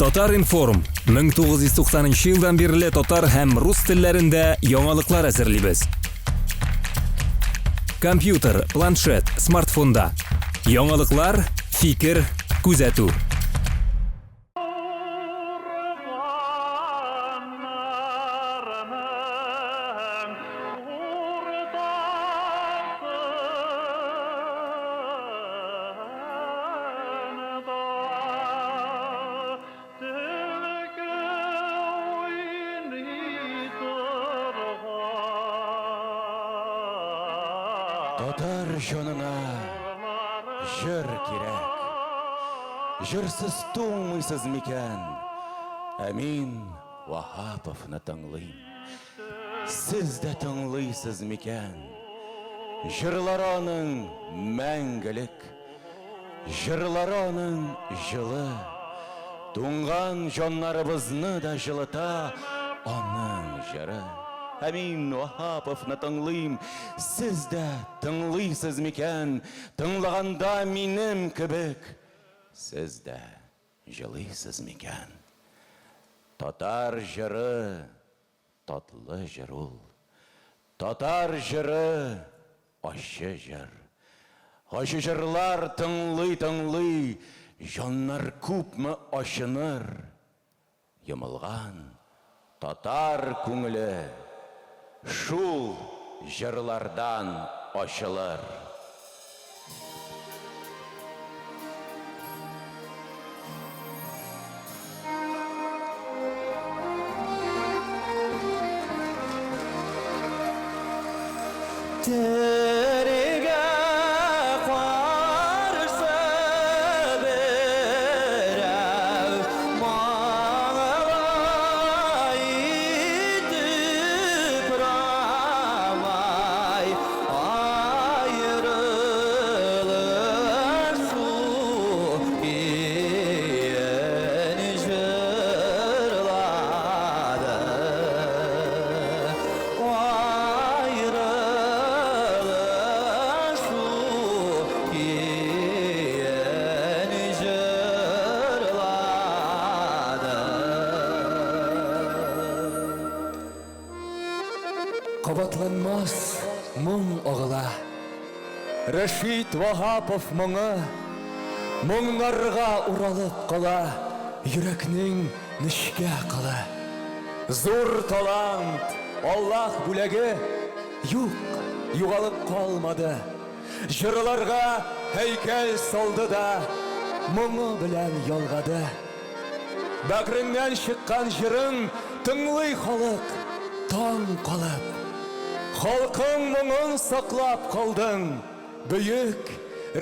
Татар информ 1990 жылдан бері татар һәм рус телләрендә яңалыклар әзерлибез. Компьютер, планшет, смартфонда. Яңалыклар, фикер, күзәтү. Татар жонына жыр керек. Жырсыз туңмыйсыз мекен. Әмин Вахаповны тыңлыйм. Сіз дә тыңлыйсыз мекен. Жырлары аның мәңгілік. Жырлары аның жылы. Туңған жоннарыбызны да жылыта аның жыры. Әмин Вахаповны тыңлыйм, сіз дә тыңлыйсыз мекен, тыңлағанда минем кебек, сіз дә жылыйсыз мекен. Татар жыры, татлы жыр ул. Татар жыры, ащы жыр. Ащы жырлар тыңлый, жоннар күпме ашыныр. Йымылған татар күңілі шул жырлардан ашылыр. Қабатланмас мұң оғыла. Рашид Вахапов мұңы, мұңларға уралып қала, йөрәкнең нишкә қала. Зур талант, Аллах бүләге, юғалып қалмады. Жырларға һәйкәл салды да, мұңы белән ялгады. Бәгреннән шыққан жырын тыңлый халык, таң қалып. Халқың мұңын сақлап қалдың, бүйік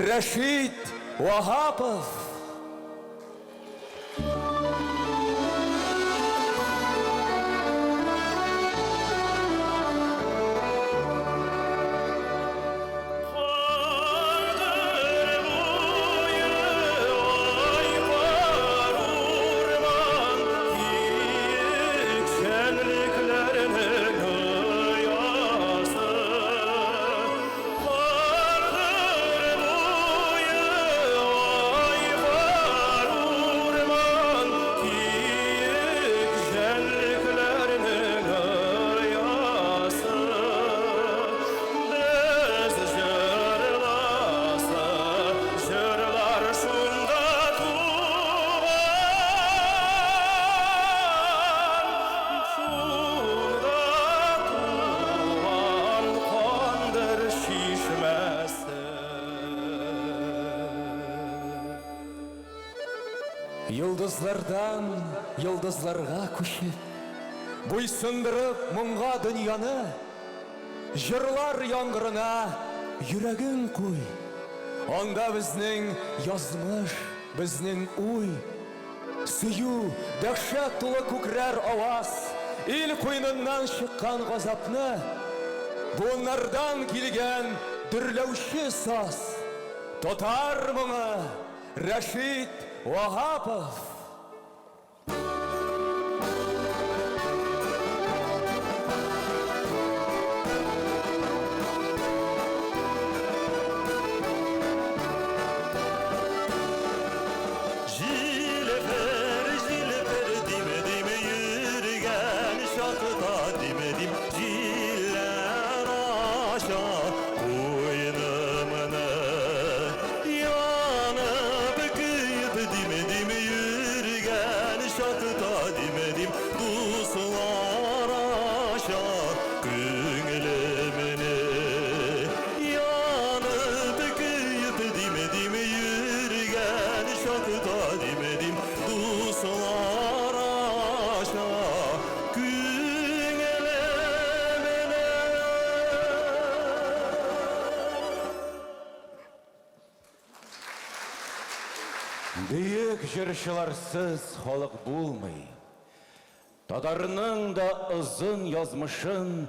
Рашид Вахапов. Йылдызлардан йылдызларға күшіп, буйсындырып мұңға дүнияны, жырлар яңғырына йөрәгің қой. Анда бізнең язмыш, бізнең уй, сөю, дәхшәт тулы күкрәр аваз, ил қойнынан шыққан ғазапны, буыннардан килгән дүрләүче саз, татар мұңы Рашид Вахапов. Жилефер, жырчыларсыз халық булмый. Татарның да ызын язмышын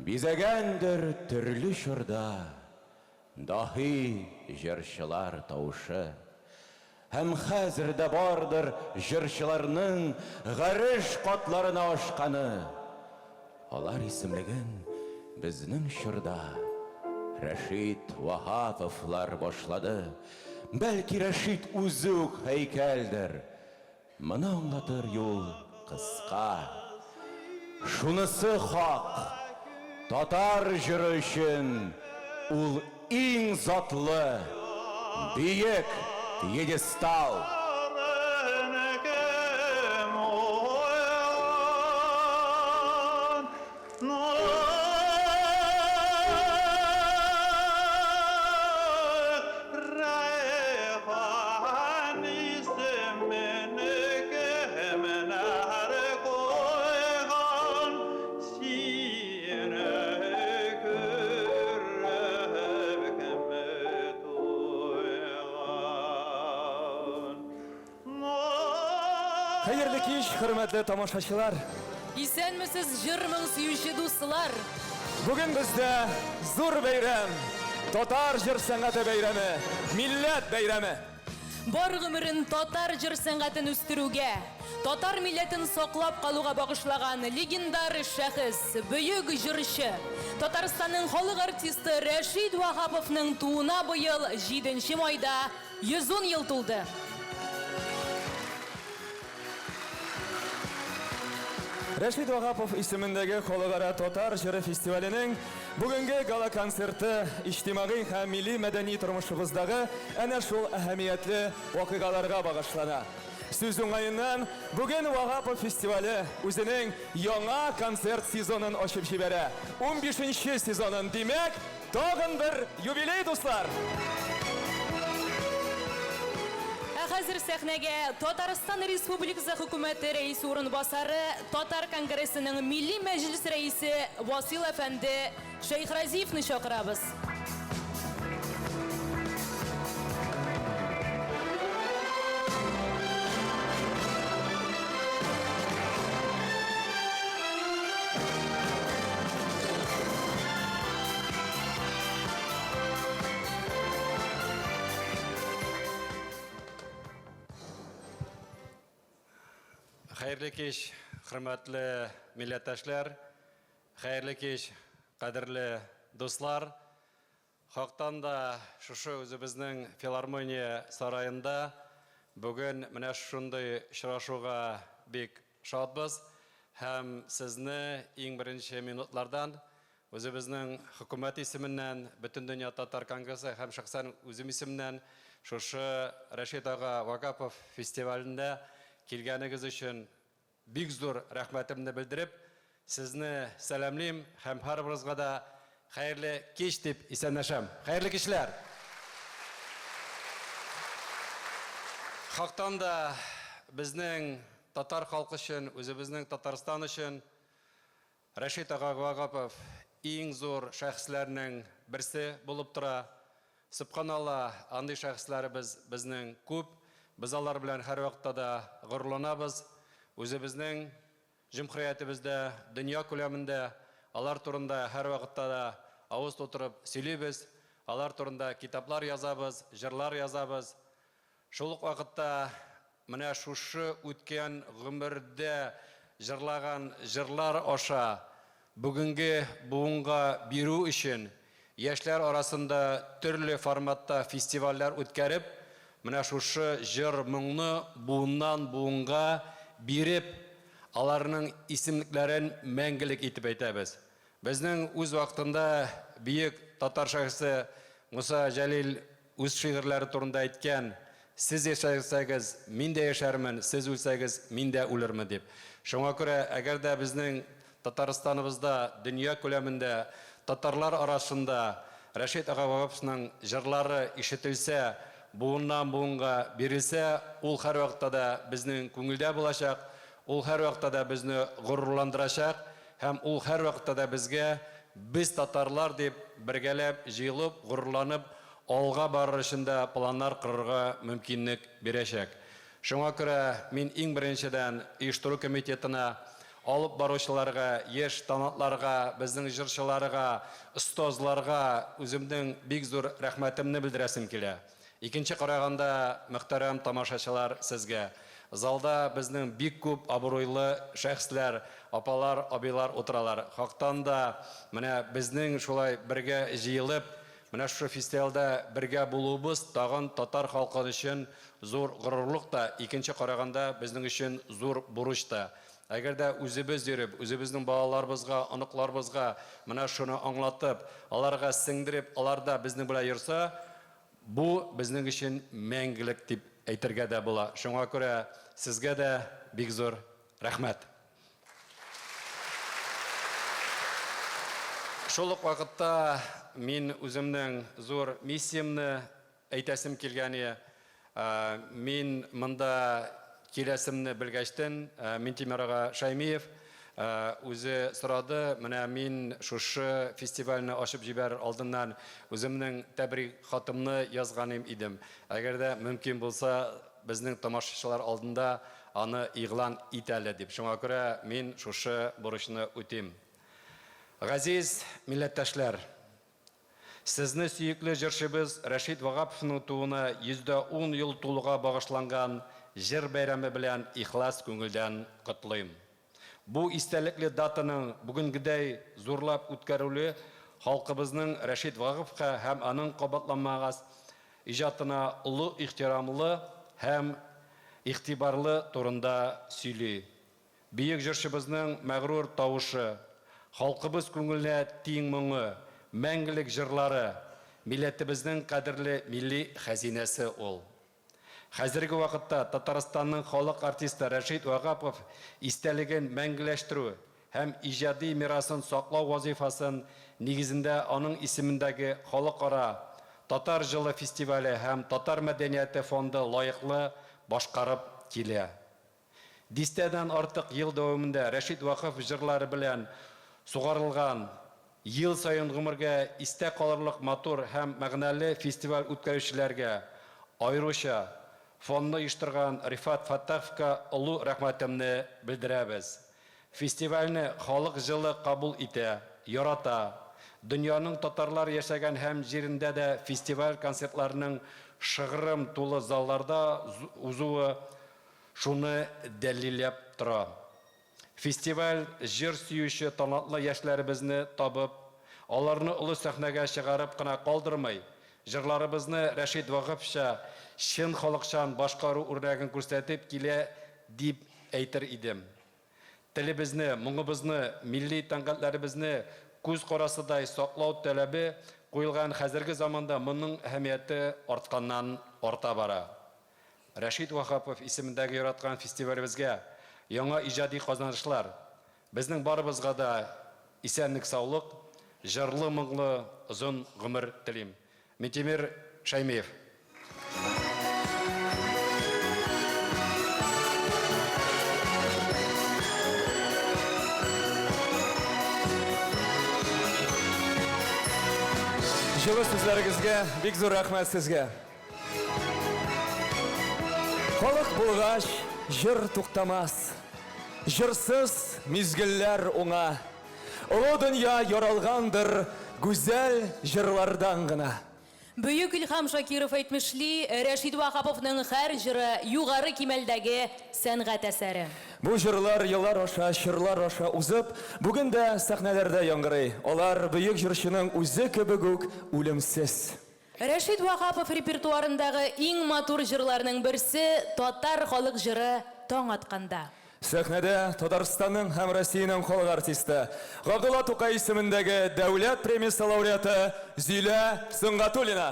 бизәгәндер төрле чорда. Дахи жырчылар таушы. Һәм хәзер дә бардыр жырчыларның гареш катларына ашканы. Алар исемлеген безнең чорда Рәшид Ваһаповлар башлады. Бәлки Рәшид үзе үк һәйкәлдер. Моны аңлатыр юл кыска. Шунысы хак. Татар җыры өчен ул иң затлы, биек пьедестал. Хәерле кич, хөрмәтле тамашачылар. Исәнмесез, җырмың сөюче дуслар. Бүген бездә зур бәйрәм. Татар җыр сәнгате бәйрәме, милләт бәйрәме. Бар гомерен татар җыр сәнгатен үстерүгә, татар милләтен саклап калуга багышлаган легендар шәхес, бөек җырчы, Татарстанның халык артисты Рәшид Ваһаповның туына быел 7 майда 110 ел тулды. Рәшид Ваһапов исемендәге халыкара татар җыры фестиваленең бүгенге гала концерты иҗтимагый һәм милли мәдәни тормышыбыздагы әнә шул әһәмиятле вакыйгаларга багышлана. Сүз уңаеннан бүген Ваһапов фестивале үзенең яңа концерт сезонын ачып җибәрә. 15нче сезонын, димәк, тагын бер юбилей, дуслар. Хәзер сәхнәгә Татарстан Республикасы Хөкүмәте рәисе урынбасары, Татар конгрессының Милли Мәҗлес рәисе Васил әфәнде Шәйхразиевны чакырабыз. Хәерле кич, хөрмәтле милләттәшләр, хәерле кич, кадерле дуслар. Хактан да шушы үзебезнең филармония сараенда бүген менә шундый очрашуга бик шатбыз һәм сезне иң беренче минутлардан үзебезнең хөкүмәт исеменнән, бөтен дөнья татар конгрессы һәм шәхсән үзем исеменнән шушы Рәшид ага Ваһапов фестивалендә килгәнегез өчен бик зур рәхмәтемне белдереп, сезне сәламлыйм һәм һәрберегезгә дә хәерле кич дип исәнләшәм. Хәерле кичләр. Хактан да безнең татар халкы өчен, үзебезнең Татарстан өчен Рәшид ага Ваһапов иң зур шәхесләрнең берсе булып тора. Субханалла, андый шәхесләребез безнең күп. Biz алар белән һәр вакытта да горурланабыз. Үзебезнең җәмгыятебездә, дөнья күләмендә алар турында һәр вакытта да авыз тутырып сөйлибез. Алар турында китаплар язабыз, җырлар язабыз. Шул ук вакытта менә шушы үткән гомердә җырлаган җырлар аша бүгенге буынга бирү өчен яшьләр арасында төрле форматта фестивальләр үткәреп, менә шушы җыр моңны буыннан буынга биреп, аларның исемлекләрен мәңгелек итеп әйтәбез. Безнең үз вакытында биек татар шәхесе Муса Җәлил үз шигырьләре турында әйткән: "Сез яшәсәгез, мин дә яшәрмен, сез үлсәгез, мин дә үлермен" дип. Шуңа күрә, әгәр дә безнең Татарстаныбызда, дөнья күләмендә татарлар арасында Рәшид ага Ваһаповның җырлары ишетелсә, буыннан буынга бирелсә, ул һәр вакытта да безнең күңелдә булачак, ул һәр вакытта да безне горурландырачак һәм ул һәр вакытта да безгә без татарлар дип бергәләп җыелып, горурланып, алга барыр өчен дә планнар кырырга мөмкинлек бирәчәк. Шуңа күрә мин иң беренчедән оештыру комитетына алып баручыларга, яшь талантларга, безнең җырчыларга, остазларга үземнең бик зур рәхмәтемне белдерәсем килә. Икенче караганда, мөхтәрәм тамашачылар, сезгә залда безнең бик күп абруйлы шәхесләр, апалар, абыйлар утыралар. Хактан да менә безнең шулай бергә җыелып, менә шу фестивальдә бергә булуыбыз тагын татар халкы өчен зур горурлык та, икенче караганда безнең өчен зур бурыч та. Әгәр дә үзебез йөреп, үзебезнең балаларыбызга, аныкларыбызга менә шуны аңлатып, аларга сеңдереп, аларда безнең белән йөрсә, бу безнең өчен мәңгелек дип әйтергә дә була. Шуңа күрә сезгә дә бик зур рәхмәт. Шул ук вакытта мин үземнең зур миссиямны әйтәсем килгәне, мин монда киләсемне белгәчтен, Минтимер ага Шаймиев үзе сорады, менә мин шушы фестивальне ачып җибәр алдыннан үземнең тәбрик хатымны язган идем. Әгәр дә мөмкин булса, безнең тамашачылар алдында аны игълан ит әле дип. Шуңа күрә мин шушы бурычны үтим. Газиз милләттәшләр, сезне сөекле җырчыбыз Рәшит Вагаповның тууына 110 ел тулуга багышланган җыр бәйрәме белән ихлас күңелдән котлыйм. Бу истәлекле датаның бүгенгедәй зурлап үткәрүле халкыбызның Рәшит Вагаповка һәм аның кабатланмагас иҗатына улы ихтирамлы һәм игътибарлы турында сөйли. Бөек җырчыбызның мәгърур тавышы, халкыбыз күңеленә тиң моңы, мәңгелек җырлары, милләтебезнең кадерле милли хәзинәсе ул. Хәзерге вакытта Татарстанның халык артисты Рәшит Вагапов истәлеген мәңгеләштерү һәм иҗади мирасын саклау вазифасын нигезендә аның исемендәге халыкара Татар җылы фестивале һәм Татар мәдәнияте фонды лаеклы башкарып килә. Дистәдән артык ел дәвамында Рәшит Вагапов җырлары белән сугарылган ел саен гомергә истә калырлык матур һәм мәгънәле фестиваль үткәрүчеләргә, аеруча фонны оештырган Рифат Фаттаховка олы рәхмәтемне белдерәбез. Фестивальне халык җылы кабул итә, ярата. Дөньяның татарлар яшәгән һәм җирендә дә фестиваль концертларының шыгрым тулы залларда узуы шуны дәлилләп тора. Фестиваль җыр сөюче талантлы яшьләребезне табып, аларны олы сәхнәгә чыгарып кына калдырмый, җырларыбызны Рәшит Вагаповча чын халыкчан башкару үрнәген күрсәтеп килә дип әйтер идем. Телебезне, моңыбызны, милли тәнкыйтьләребезне күз карасыдай саклау таләбе куелган хәзерге заманда моның әһәмияте артканнан арта бара. Рәшит Вагапов исемендәге яраткан фестивалебезгә яңа иҗади казанышлар, безнең барыбызга да исәнлек, саулык, җырлы моңлы озын гомер телим. Минтимер Шаймиев. Җылы сүзләрегезгә бик зур рәхмәт сезгә. Халык булгач, җыр туктамас. Җырсыз мизгелләр уңа. Олы дөнья яралгандыр гүзәл җырлардан гына. Бөек Илһам Шакиров әйтмешли, Рәшит Вагаповның һәр җыры югары кимәлдәге сәнгать әсәре. Бу җырлар еллар аша, чырлар аша узып, бүген дә сәхнәләрдә яңгырый. Алар бөек җырчының үзе кебек үк үлемсез. Рәшит Вагапов репертуарындагы иң матур җырларның берсе татар халык җыры «Таң атканда». Сәхнәдә Татарстанның һәм Россиянең халык артисты Габдулла Тукай исемендәге дәүләт премиясе лауреаты Зилә Сыңгатуллина.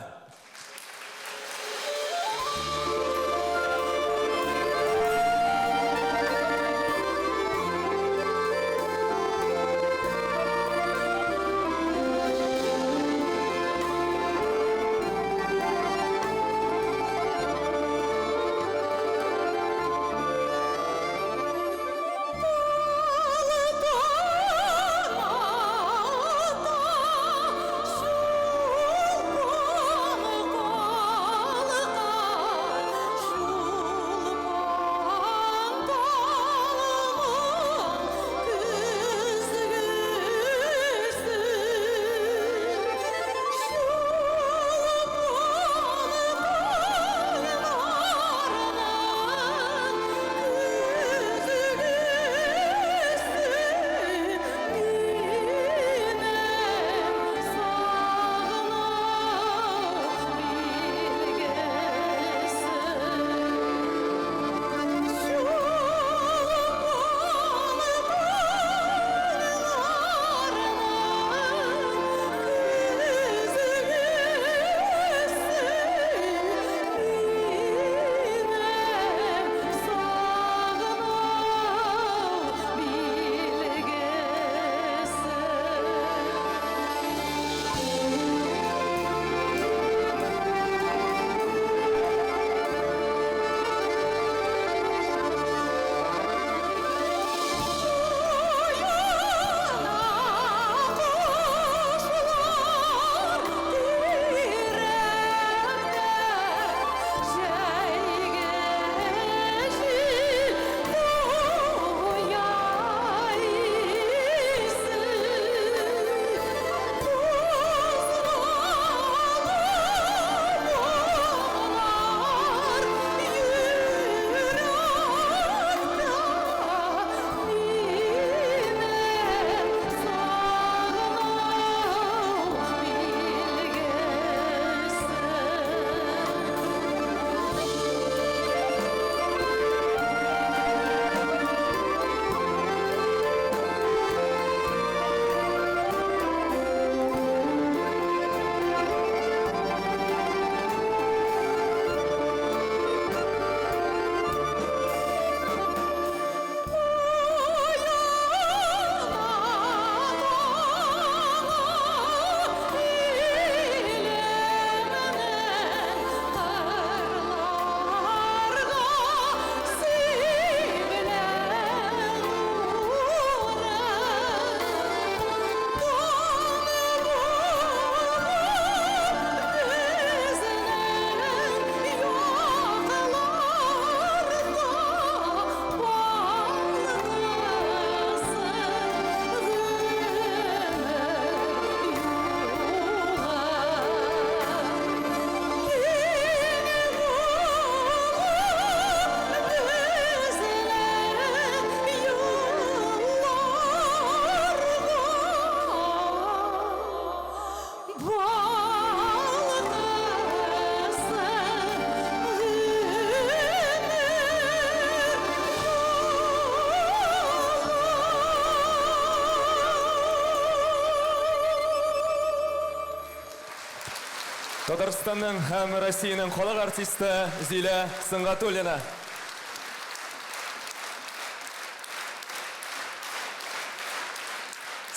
Татарстанның һәм Россиянең халык артисты Зилә Сыңгатуллина.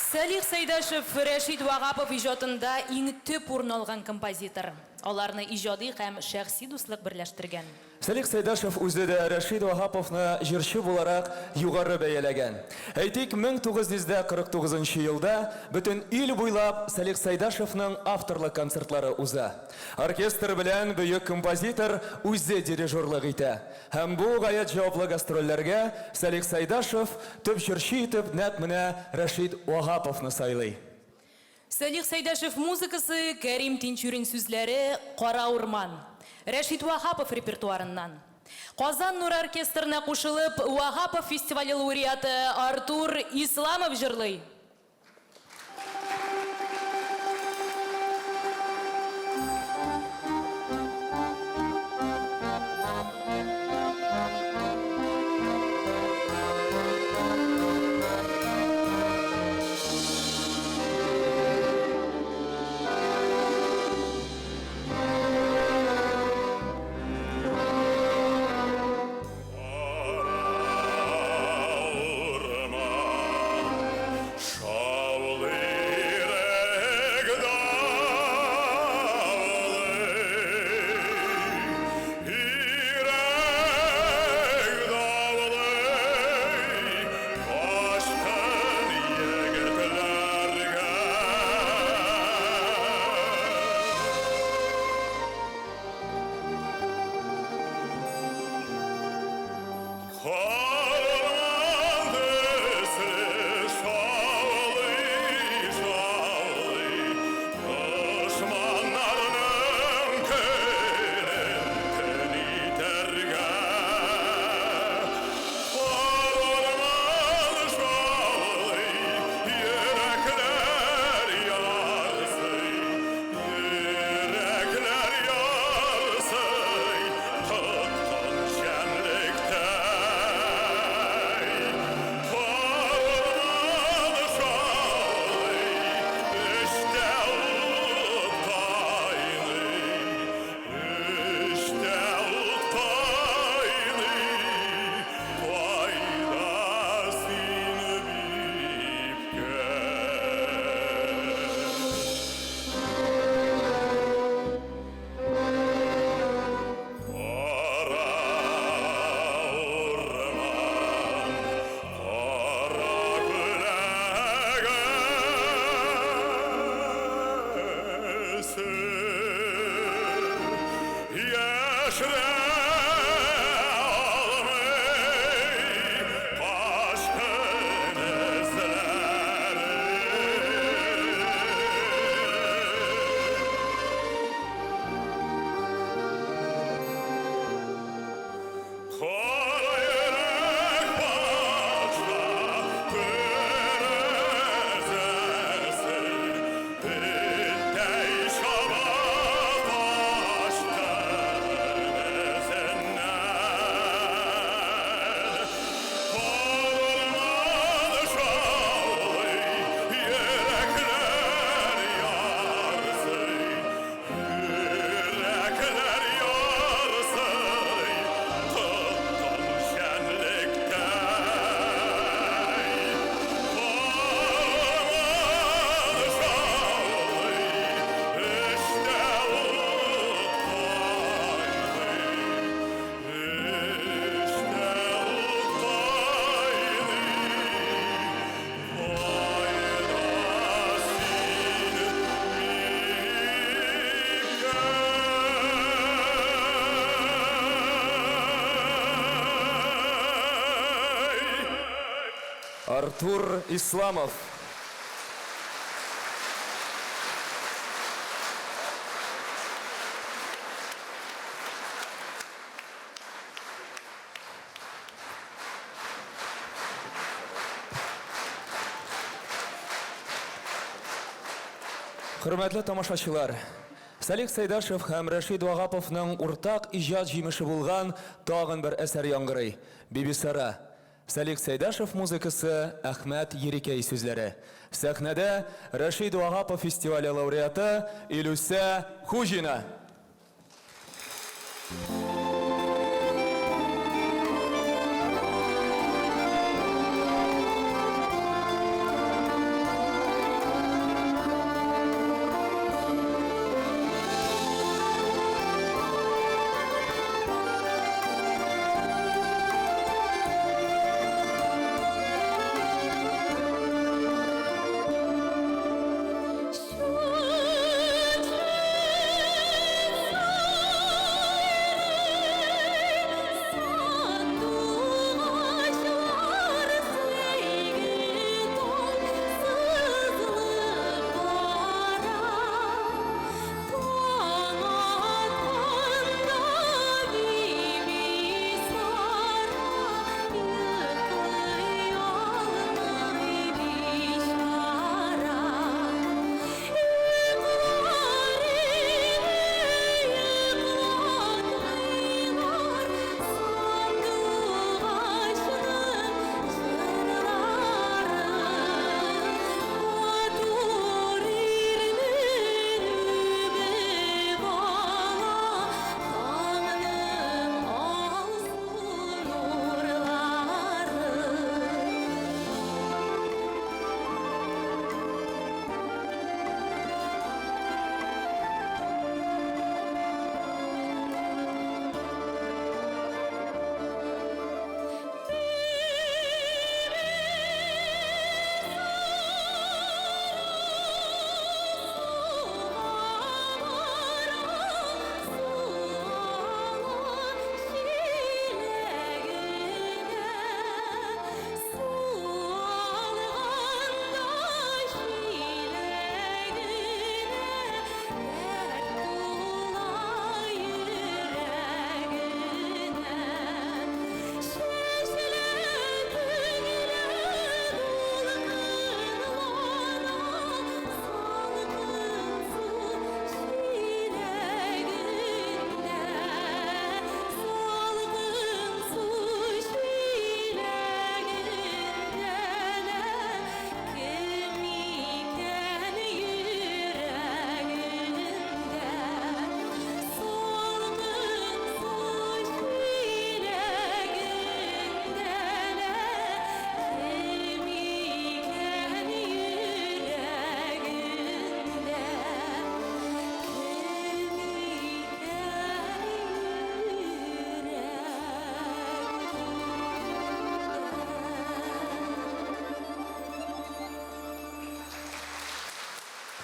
Салих Сайдашев Рәшид Вагапов иҗатында иң төп урын алган композитор. Аларны иҗади һәм шәхси дуслык берләштергән. Салих Сайдашев үзе дә Рәшид Вагаповны җырчы буларак югары бәяләгән. Әйтик, 1949 елда бөтен ил буйлап Салих Сайдашевның авторлык концертлары уза. Оркестр белән бөек композитор үзе дирижерлык итә. Һәм бу гаять җаваплы гастрольләргә Салих Сайдашев төп җырчы итеп нәкъ менә Рәшид Вагаповны сайлый. Салих Сайдашев музыкасы, Кәрим Тинчурин сүзләре, Кара урман. Рәшид Вагапов репертуарыннан. Казан Нур оркестрына кушылып, Вагапов фестивале лауреаты Артур Исламов җырлый. Артур Исламов. Хөрмәтле тамашачылар, Салих Сайдашев һәм Рәшид Вагаповның уртак иҗат җимеше булган тагын бер әсәр яңгырый. Бибисара. Салик Сайдашев музыкасы, Ахмет Ерикей сүзләре. Сәхнәдә Рашид Вагапов фестивале лауреаты Илюса Хужина.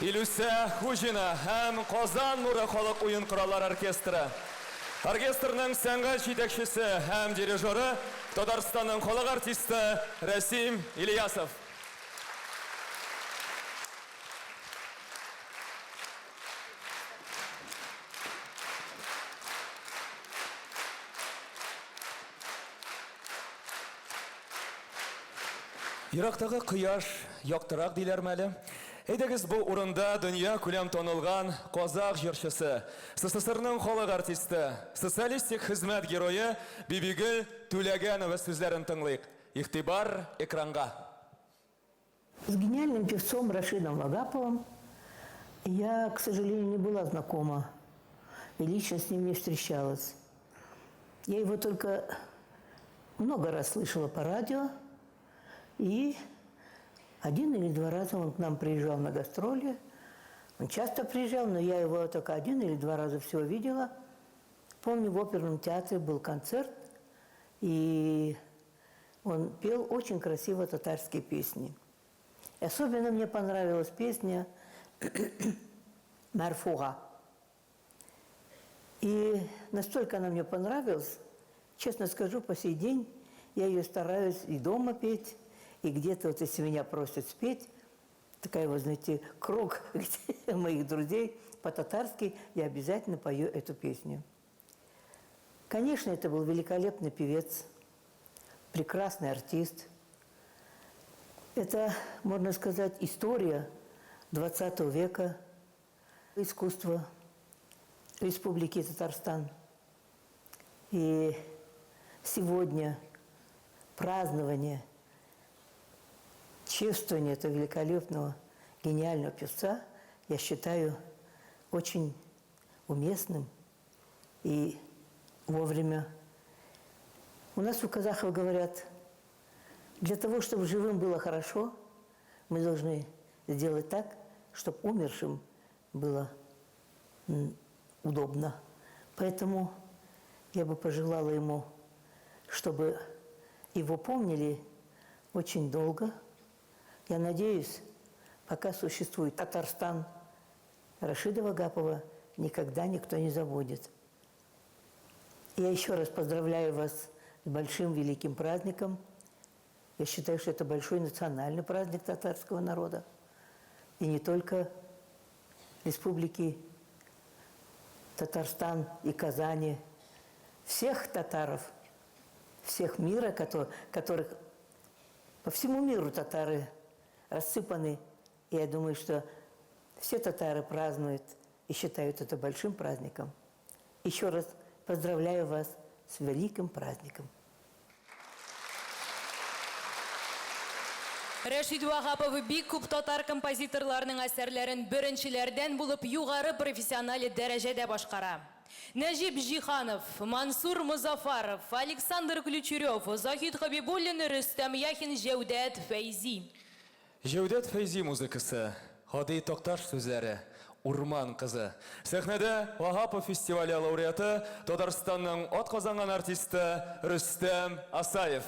Илюса Хужина һәм Казан нуры халык уен кораллар оркестры. Оркестрның сәнгать җитәкчесе һәм дирижеры Татарстанның халык артисты Расим Ильясов. Ерактагы кояш яктырак диләр мәле. Әйдәгез бу урында дөнья күләм танылган Казак җырчысы, СССРның халык артисты, социалистик хезмәт герое Бибигөл Түләгәнова сүзләрен тыңлыйк. Игътибар экранга. С гениальным певцом Рашидом Вагаповым я, к сожалению, не была знакома и лично с ним не встречалась. Я его только много раз слышала по радио, и один или два раза он к нам приезжал на гастроли. Он часто приезжал, но я его только один или два раза всего видела. Помню, в оперном театре был концерт, и он пел очень красиво татарские песни. И особенно мне понравилась песня «Марфуга». И настолько она мне понравилась, честно скажу, по сей день я ее стараюсь и дома петь, и где-то вот если меня просят спеть, такая вот, знаете, круг моих друзей по-татарски, я обязательно пою эту песню. Конечно, это был великолепный певец, прекрасный артист. Это, можно сказать, история 20 века, искусства Республики Татарстан. И сегодня празднование, чествование этого великолепного, гениального певца я считаю очень уместным и вовремя. У нас у казахов говорят, для того, чтобы живым было хорошо, мы должны сделать так, чтобы умершим было удобно. Поэтому я бы пожелала ему, чтобы его помнили очень долго. Я надеюсь, пока существует Татарстан, Рашида Вагапова никогда никто не забудет. Я еще раз поздравляю вас с большим великим праздником. Я считаю, что это большой национальный праздник татарского народа. И не только республики Татарстан и Казани. Всех татаров, всех мира, которых по всему миру татары рассыпаны. И я думаю, что все татары празднуют и считают это большим праздником. Еще раз поздравляю вас с великим праздником. Рәшид Вагапов бик күп татар композиторларының әсәрләрен беренчеләрдән булып югары профессиональ дәрәҗәдә башкара. Нәҗип Җиханов, Мансур Музафаров, Александр Ключерев, Захид Хабибуллин, Рөстәм Яхин, Җәүдәт Фәйзи. Җәүдәт Фәйзи музыкасы, Хади Токташ сүзләре, Урман кызы. Сәхнәдә Вагапов фестивале лауреаты, Татарстанның атказанган артисты Рөстәм Асаев.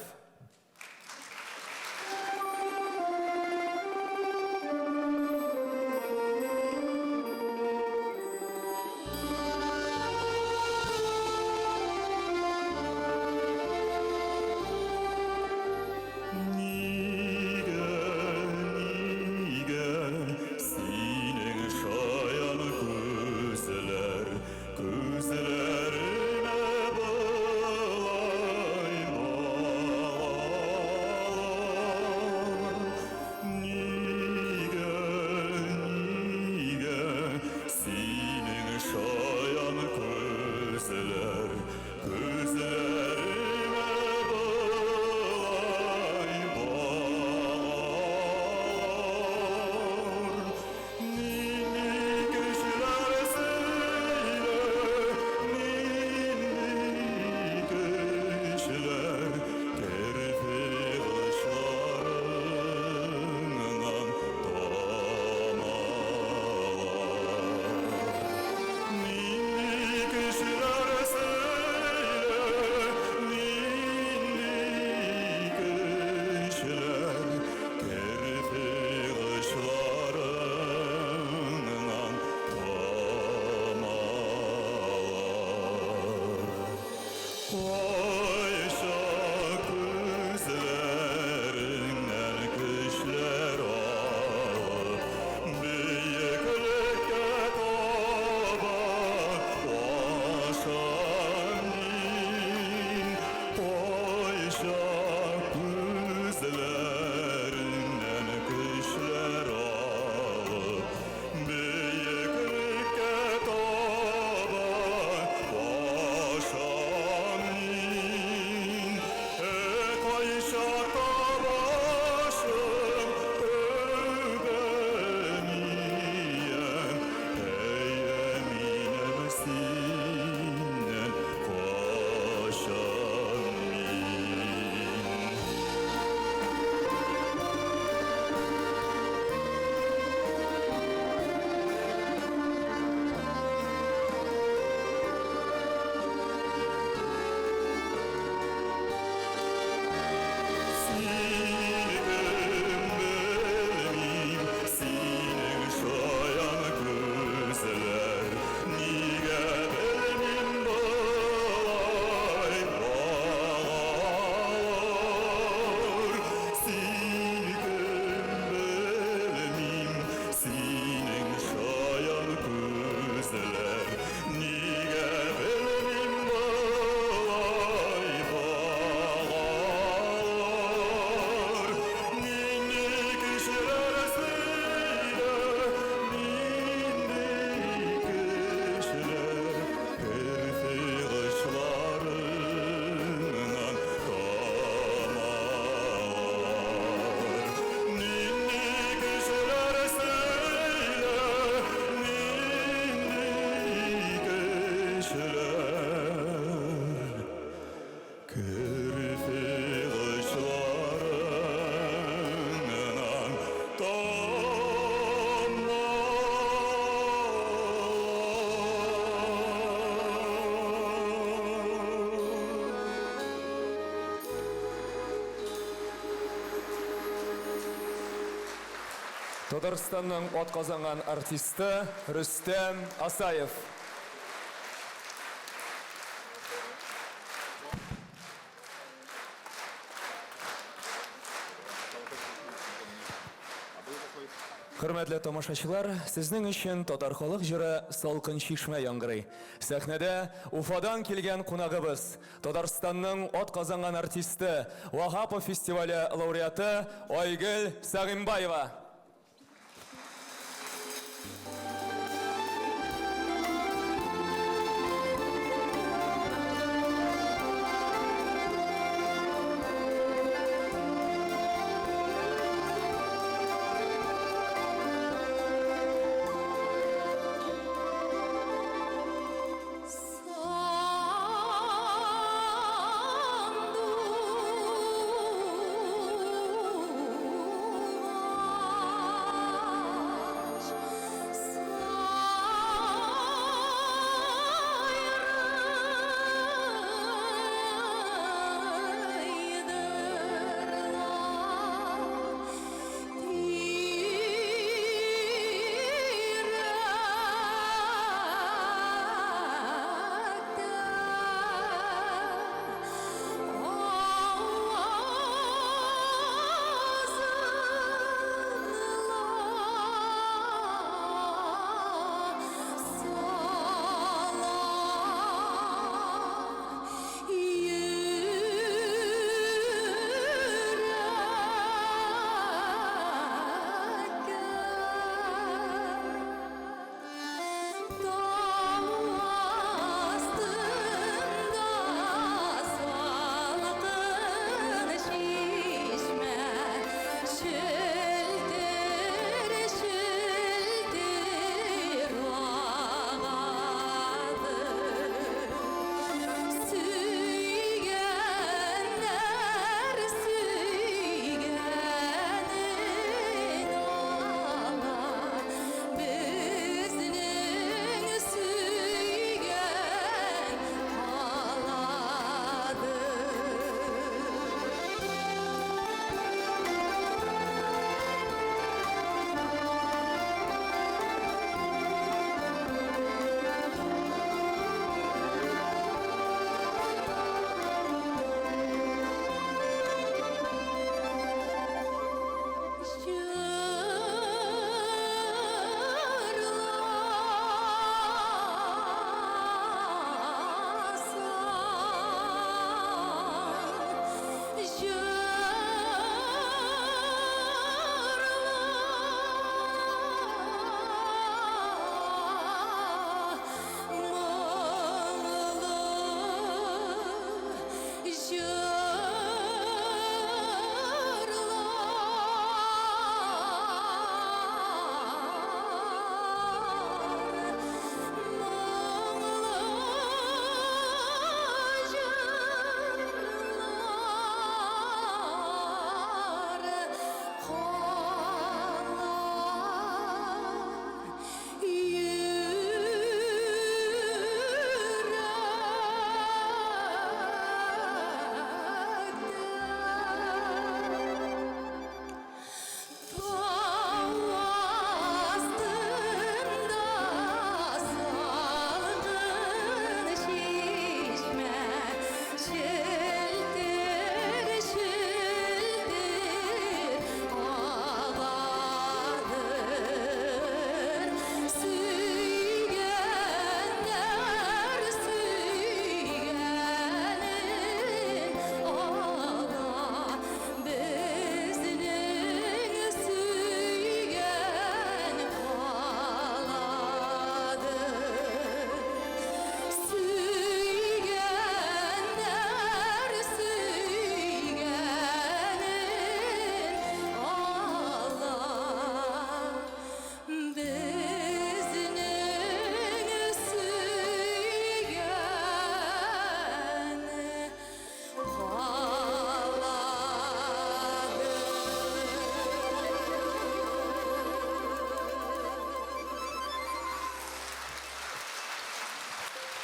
Татарстанның атказанган артисты Рүстәм Асаев. Хөрмәтле тамашачылар, сезнең өчен татар халык җыры Салкын чишмә яңгырый. Сәхнәдә Уфадан килгән кунагыбыз, Татарстанның атказанган артисты, Вахапов фестивале лауреаты Айгөл Сагимбаева.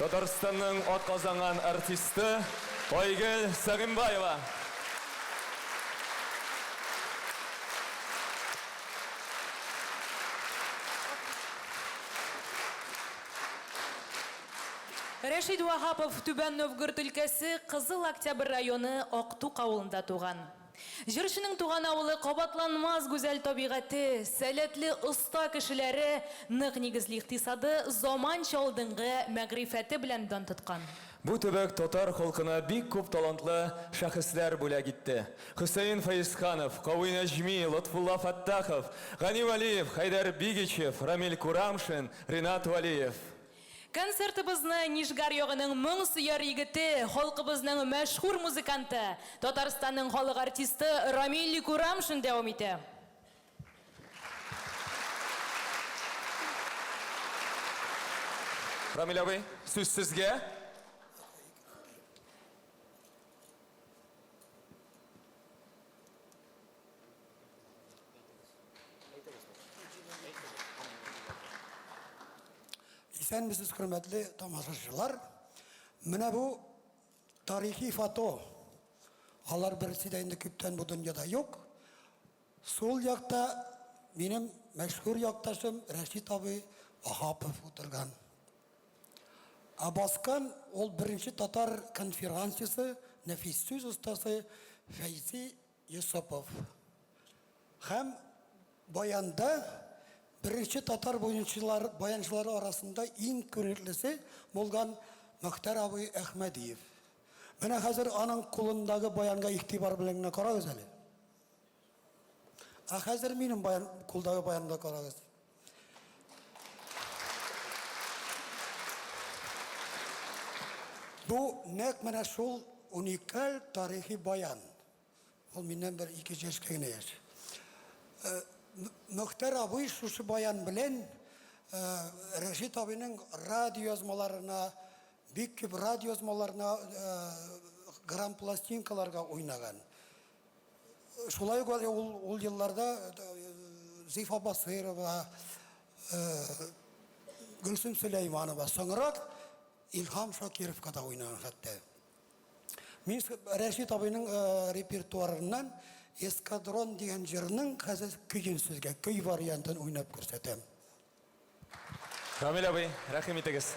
Татарстанның атказанган артисты Айгөл Сагимбаева. Рәшид Вахапов Түбән Новгород өлкәсе Кызыл Октябрь районы Актук авылында туган. Җырчының туган авылы кабатланмас гүзәл табигате, сәләтле оста кешеләре, нык нигезле икътисады, заманча алдынгы мәгърифәте белән дан тоткан. Бу төбәк татар халкына бик күп талантлы шәхесләр бүләк итте. Хөсәен Фаизханов, Кавый Нәҗми, Лотфулла Фаттахов, Гани Валиев, Хайдар Бигичев, Рамил Курамшин, Ринат Валиев. Концертыбызны Нижгар ягының моң сөяр егете, халкыбызның мәшһүр музыканты, Татарстанның халык артисты Рамил Курамшин дәвам итә. Рамил абый, сүз сезгә. Исәнмесез, хөрмәтле тамашачылар. Менә бу тарихи фото. Алар берсе дә инде күптән бу дөньяда юк. Сол якта минем мәшһүр якташым Рәшит абый Вахапов утырган. Абаскан ул беренче татар конференциясе, нәфис сүз устасы Фәйзи Юсупов. Һәм баянда Беренче татар баянчылары арасында иң күренеклесе булган Мөхтәр абый Әхмәдиев. Менә хәзер аның кулындагы баянга игътибар белән генә карагыз әле. Хәзер минем кулдагы баянга карагыз. Бу нәкъ менә шул уникаль тарихи баян. Ул миннән бер 2 яшькә генә яшь. Мөхтәр абый шушы баян белән Рәшит абыйның радио язмаларына, бик күп радио язмаларына, грамм пластинкаларга уйнаган. Шулай ук ул елларда Зифа Басырова, Гөлсем Сөләйманова, соңрак Илһам Шакировка да уйнаган хәтта. Мин Рәшит абыйның репертуарыннан Эскадрон дигән җырның хәзер көйен сезгә, көй вариантын уйнап күрсәтәм. Рамил абый, рәхим итегез.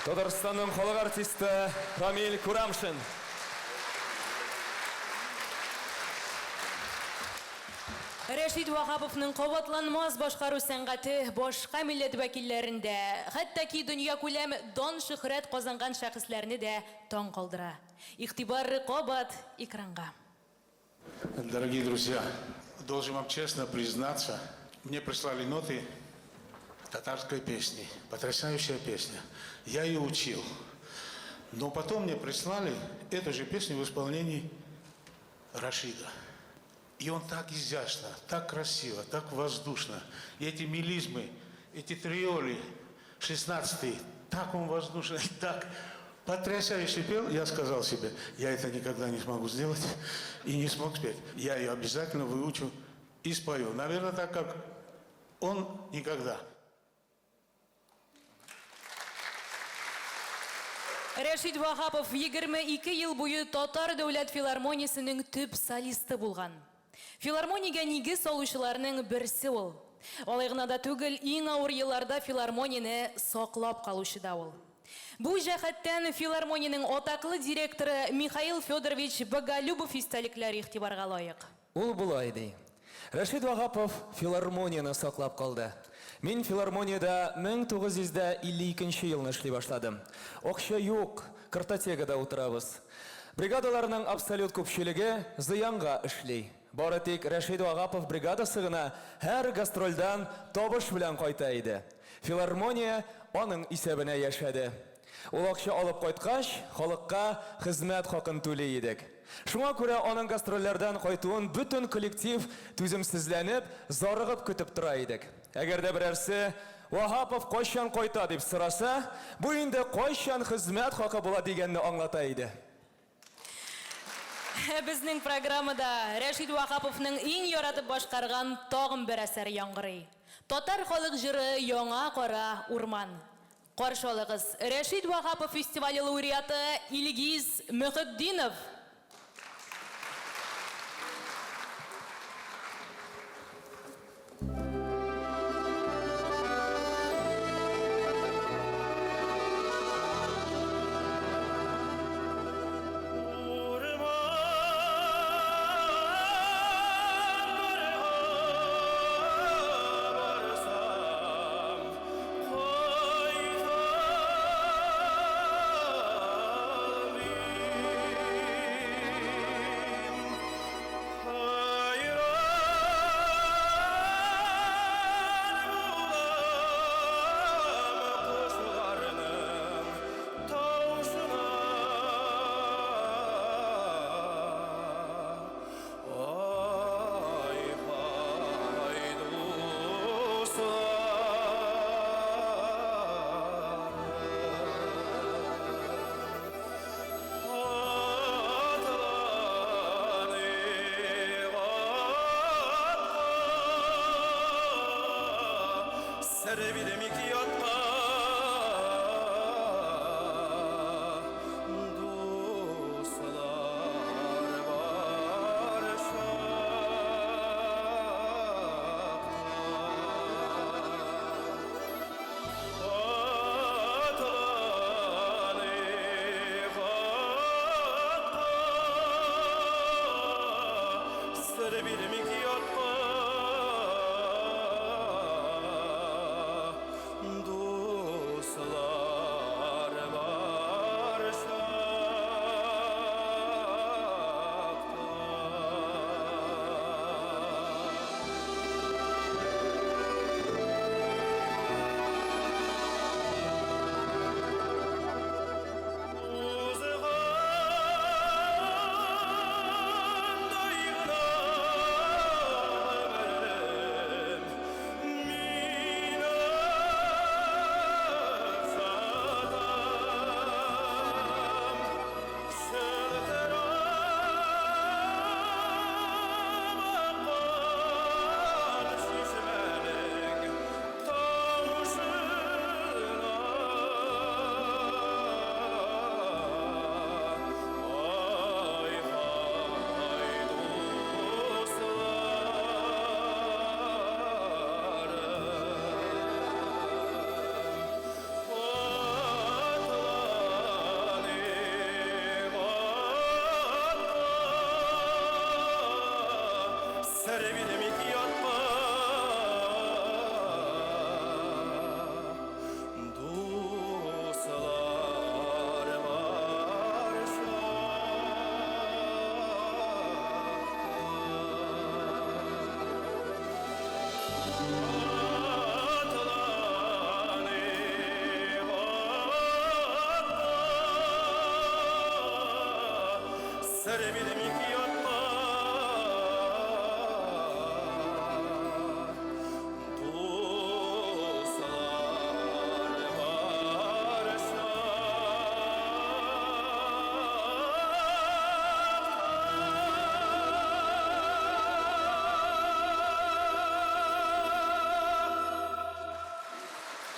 Татарстанның халық артисті Рамиль Курамшин. Рәшид Вахаповның қабатланмас башқару сәнгате башқа милләт вәкилләрендә, хәтта ки дөнья күләм дан шөһрәт казанган шәхесләрне дә таң калдыра. Игътибары кабат экранга. Дорогие друзья, должен вам честно признаться, мне прислали ноты татарской песни. Потрясающая песня. Я ее учил. Но потом мне прислали эту же песню в исполнении Рашида. И он так изящно, так красиво, так воздушно. И эти мелизмы, эти триоли, 16-й, так он воздушный, так потрясающе пел. Я сказал себе, я это никогда не смогу сделать и не смог спеть. Я ее обязательно выучу и спою. Наверное, так как он никогда. Рәшид Вахапов 22 ел буе Татар дәүләт филармониясенең төп солисты булган. Филармониягә нигез салучыларның берсе ул. Алай гына да түгел, иң авыр елларда филармонияне саклап калучы да ул. Бу җәһәттән филармониянең атаклы директоры Михаил Федорович Боголюбов истәлекләре игътибарга лаек. Ул булай ди. Рәшид Вахапов филармонияны саклап калды. Мин филармонияда 1952 елны эшли башладым. Акча юк, картотекада утырабыз. Бригадаларның абсолют күпчелеге зыянга эшли. Бары тик Рәшид Вахапов бригадасы гына һәр гастрольдан табыш белән кайта иде. Филармония аның исәбенә яшәде. Ул акча алып кайткач, халыкка хезмәт хакын түли идек. Шуңа күрә аның гастрольләрдән кайтуын бөтен коллектив түземсезләнеп, зарыгып көтеп тора идек. Әгәр дә берәрсе Вахапов кайчан кайта дип сораса, бу инде кайчан хезмәт хакы була дигәнне аңлата иде. Безнең программада Рәшид Вахаповның иң яратып башкарган тагын бер әсәре яңгырый. Татар халык җыры Яңа кара урман. Каршы алыгыз, Рәшид Вахапов фестивале лауреаты Илгиз Мөхетдинов. Do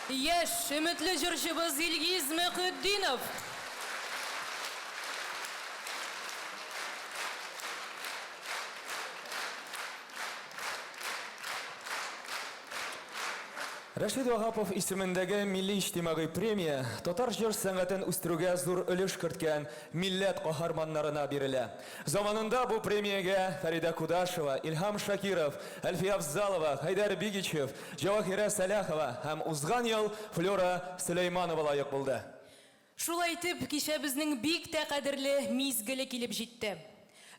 Яш, үмітлі жүршібіз Илгиз Мұхитдинов. Рашид Вагапов исемендәге милли иҗтимагый премия татар җыр сәнгатен үстерүгә зур өлеш керткән милләт каһарманнарына бирелә. Заманында бу премиягә Фарида Кудашева, Илһам Шакиров, Әлфия Абзалова, Хайдар Бигичев, Җавахира Саляхова һәм узган ел Флора Сөләйманова лайык булды. Шулай итеп, кичә безнең бик тә кадерле мизгеле килеп җитте.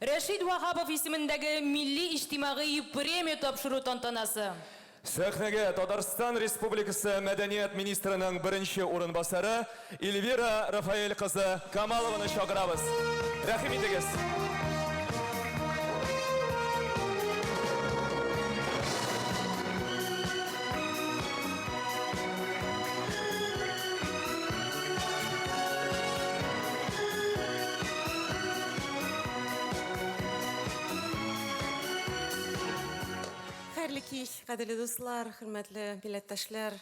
Рашид Вагапов исемендәге милли иҗтимагый премия тапшыру тантанасы. Сәхнәгә Татарстан Республикасы Мәдәният министрының беренче урынбасары Эльвира Рафаэль кызы Камалованы чакырабыз. Рәхим итегез. Хәерле кич, кадерле дуслар, хөрмәтле милләттәшләр.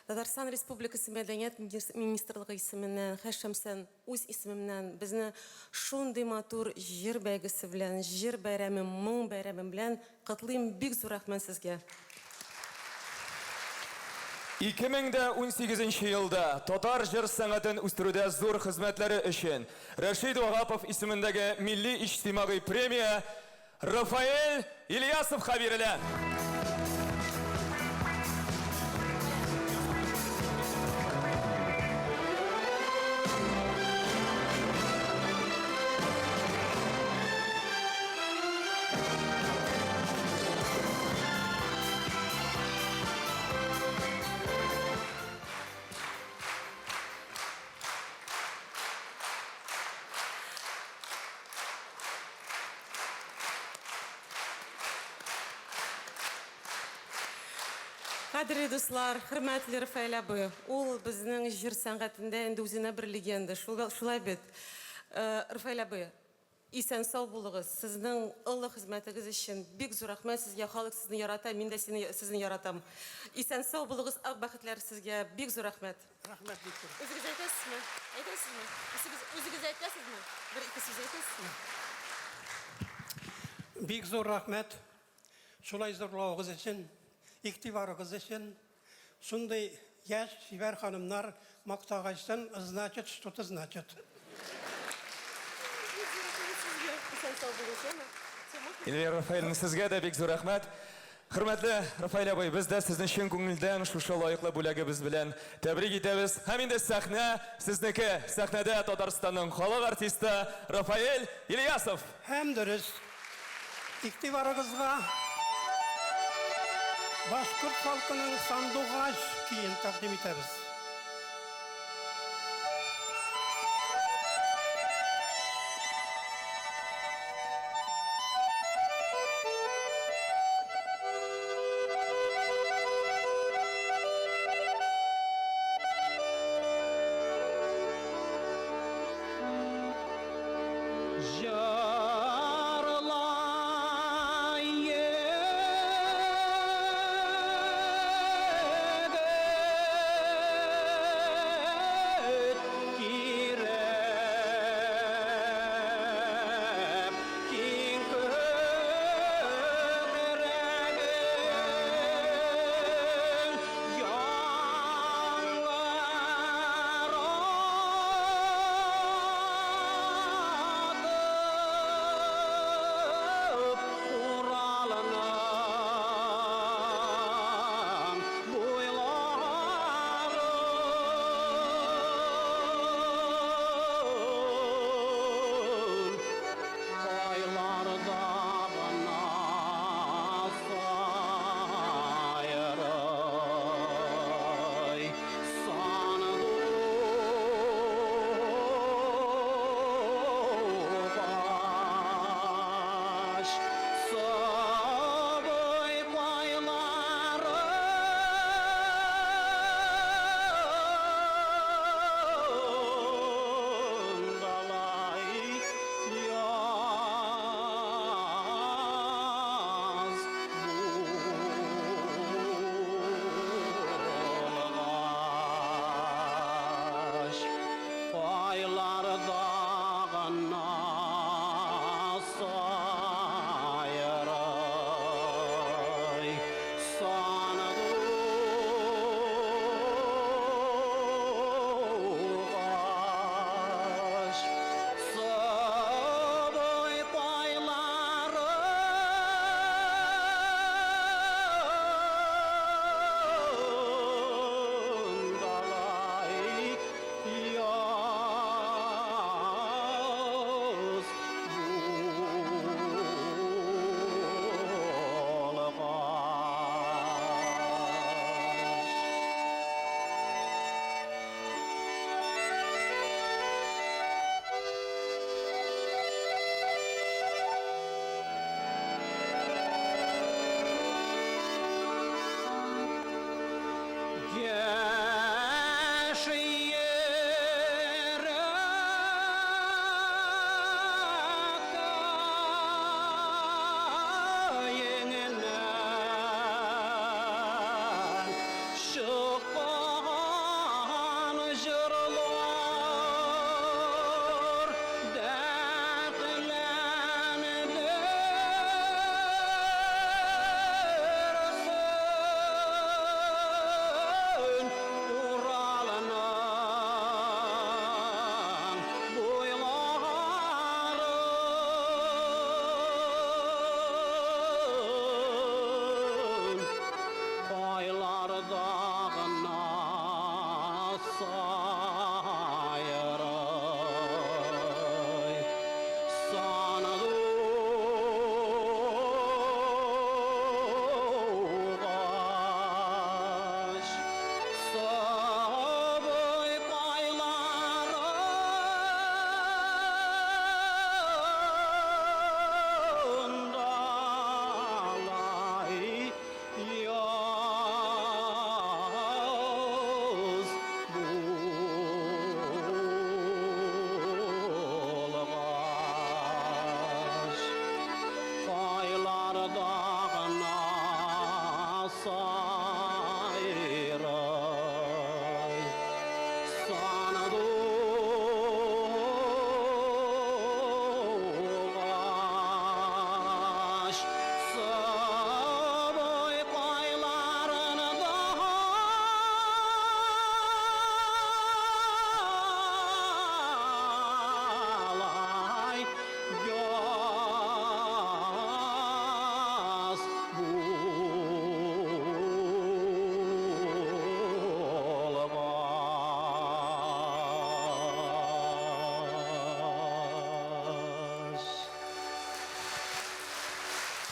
Татарстан Республикасы Мәдәният министрлыгы исеменнән, һәм үз исемемнән безне шундый матур җыр бәйгесе белән, җыр бәйрәме, моң бәйрәме белән котлыйм. Бик зур рәхмәт сезгә. 2018 елда татар җыр сәнгатен үстерүдә зур хезмәтләре өчен Рашид Вагапов исемендәге милли иҗтимагый премия Рафаэль Ильясовка бирелә. Кадерле дуслар, хөрмәтле Рафаэль абый, ул безнең җыр сәнгатендә инде үзенә бер легенда. Шулай бит. Рафаэль абый, исән сау булыгыз. Сезнең олы хезмәтегез өчен бик зур рәхмәт сезгә. Халык сезне ярата, мин дә сезне яратам. Исән сау булыгыз, ак бәхетләр сезгә. Бик зур рәхмәт. Рәхмәт бик күп. Үзегез әйтәсезме? Әйтәсезме? Үзегез әйтәсезме? Бер ике сүз әйтәсезме? Бик зур рәхмәт. Шулай зурлауыгыз өчен, иктибарыгыз өчен, шундай яшь шибәр ханымнар мактагачтан значит, что-то значит. Эльвира Рафаэльна, сезгә дә бик зур рәхмәт. Хөрмәтле Рафаэль абый, без дә сезне чын күңелдән шушы лаеклы бүләгебез белән тәбрик итәбез. Һәм инде сәхнә сезнеке. Сәхнәдә Татарстанның халык артисты Рафаэль Ильясов. Һәм дөрес, иктибарыгызга башкорт халкының сандугач киен тәкъдим итәбез.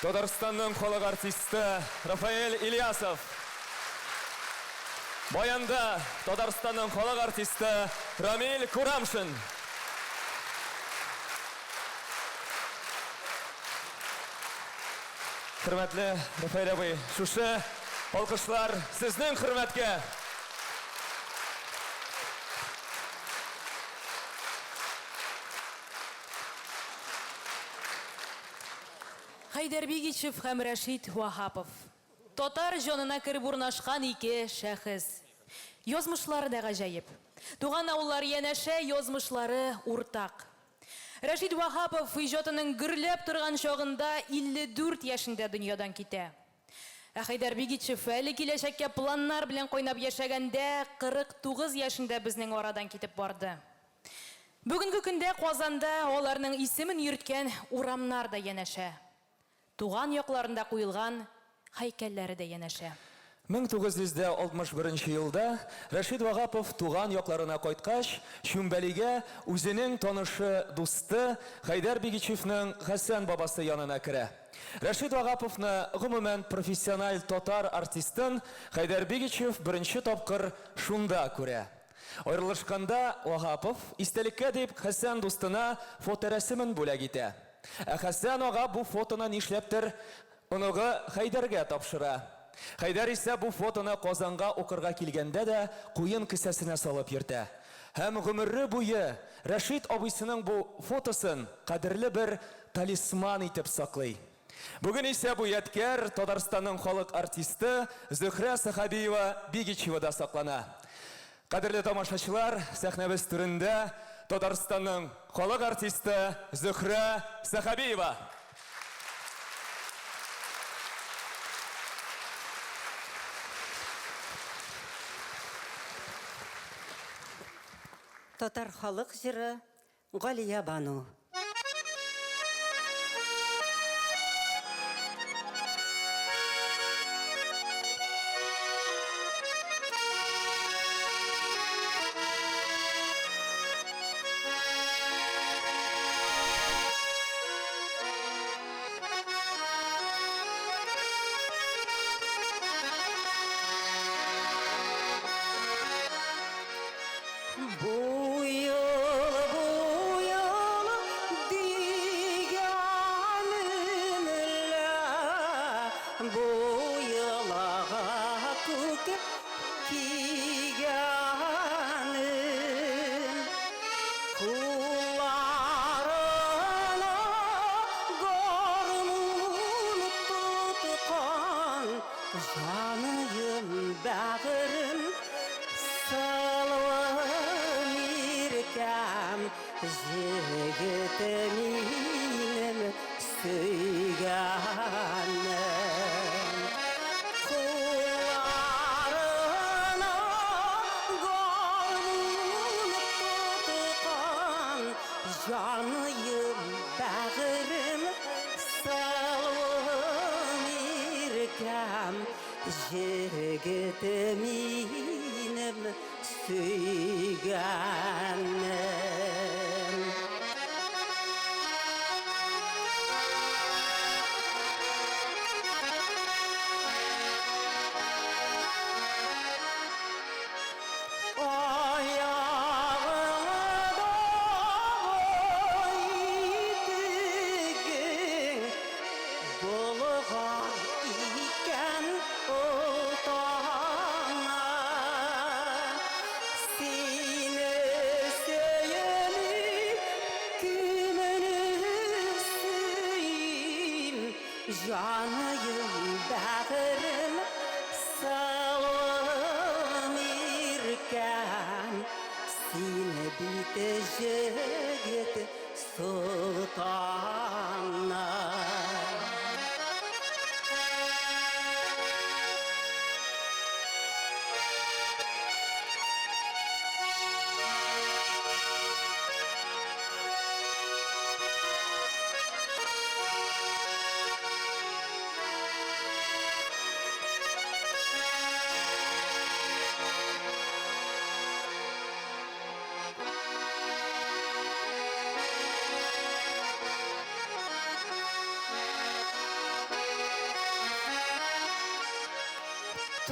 Татарстанның халық артисті Рафаэль Ильясов. Баянда Татарстанның халық артисті Рамиль Курамшин. Хөрмәтле Рафаэль абый, шушы алкышлар сезнең хөрмәткә. Хайдар Бигичев һәм Рәшид Вахапов. Татар җанына кереп урнашкан ике шәхес. Язмышлары да гаҗәеп. Туган авыллар янәшә, язмышлары уртак. Рәшид Вахапов иҗатының гөрләп торган чагында 54 яшендә дөньядан китә. Хайдар Бигичев әле киләчәккә планнар белән кайнап яшәгәндә 49 яшендә безнең арадан китеп барды. Бүгенге көндә Казанда аларның исемен йөрткән урамнар да янәшә. Туган якларында куелган һәйкәлләре дә янәшә. 1961 елда Рәшид Вахапов туган якларына кайткач, Шүмбәлигә үзенең танышы дусты Хайдар Бигичевнең Хәсән бабасы янына керә. Рәшид Вахаповны гомумән профессиональ татар артистын Хайдар Бигичев беренче тапкыр шунда күрә. Аерылышканда Вахапов истәлеккә дип Хәсән дустына фоторәсемен бүләк итә. Хәсән ага бу фотоны нишләптер оныгы Хайдарга тапшыра. Хайдар исә бу фотоны Казанга укырга килгәндә дә куен кесәсенә салып йөртә. Һәм гомере буе Рәшид абыйсының бу фотосын кадерле бер талисман итеп саклый. Бүген исә бу ядкәр Татарстанның халык артисты Зөһрә Сахабиева Бигичевада саклана. Кадерле тамашачылар, сәхнәбез түрендә Татарстанның халык артисты Зөһрә Сахабиева. Татар халык җыры Галия Бану.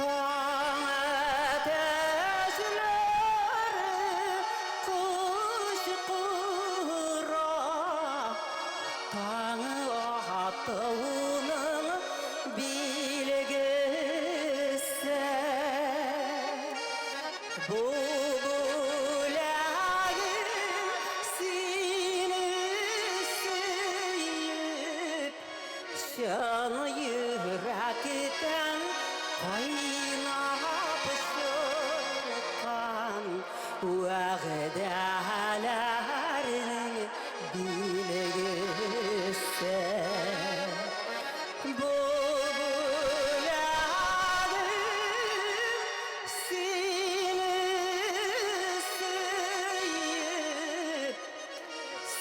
Taң әтәжләре құш құра, таң атуының білгісі. Бұлағым сені сүйіп, шын жүректен қайнап шыққан уағдаларың білгісі. Бұлағым сені сүйіп,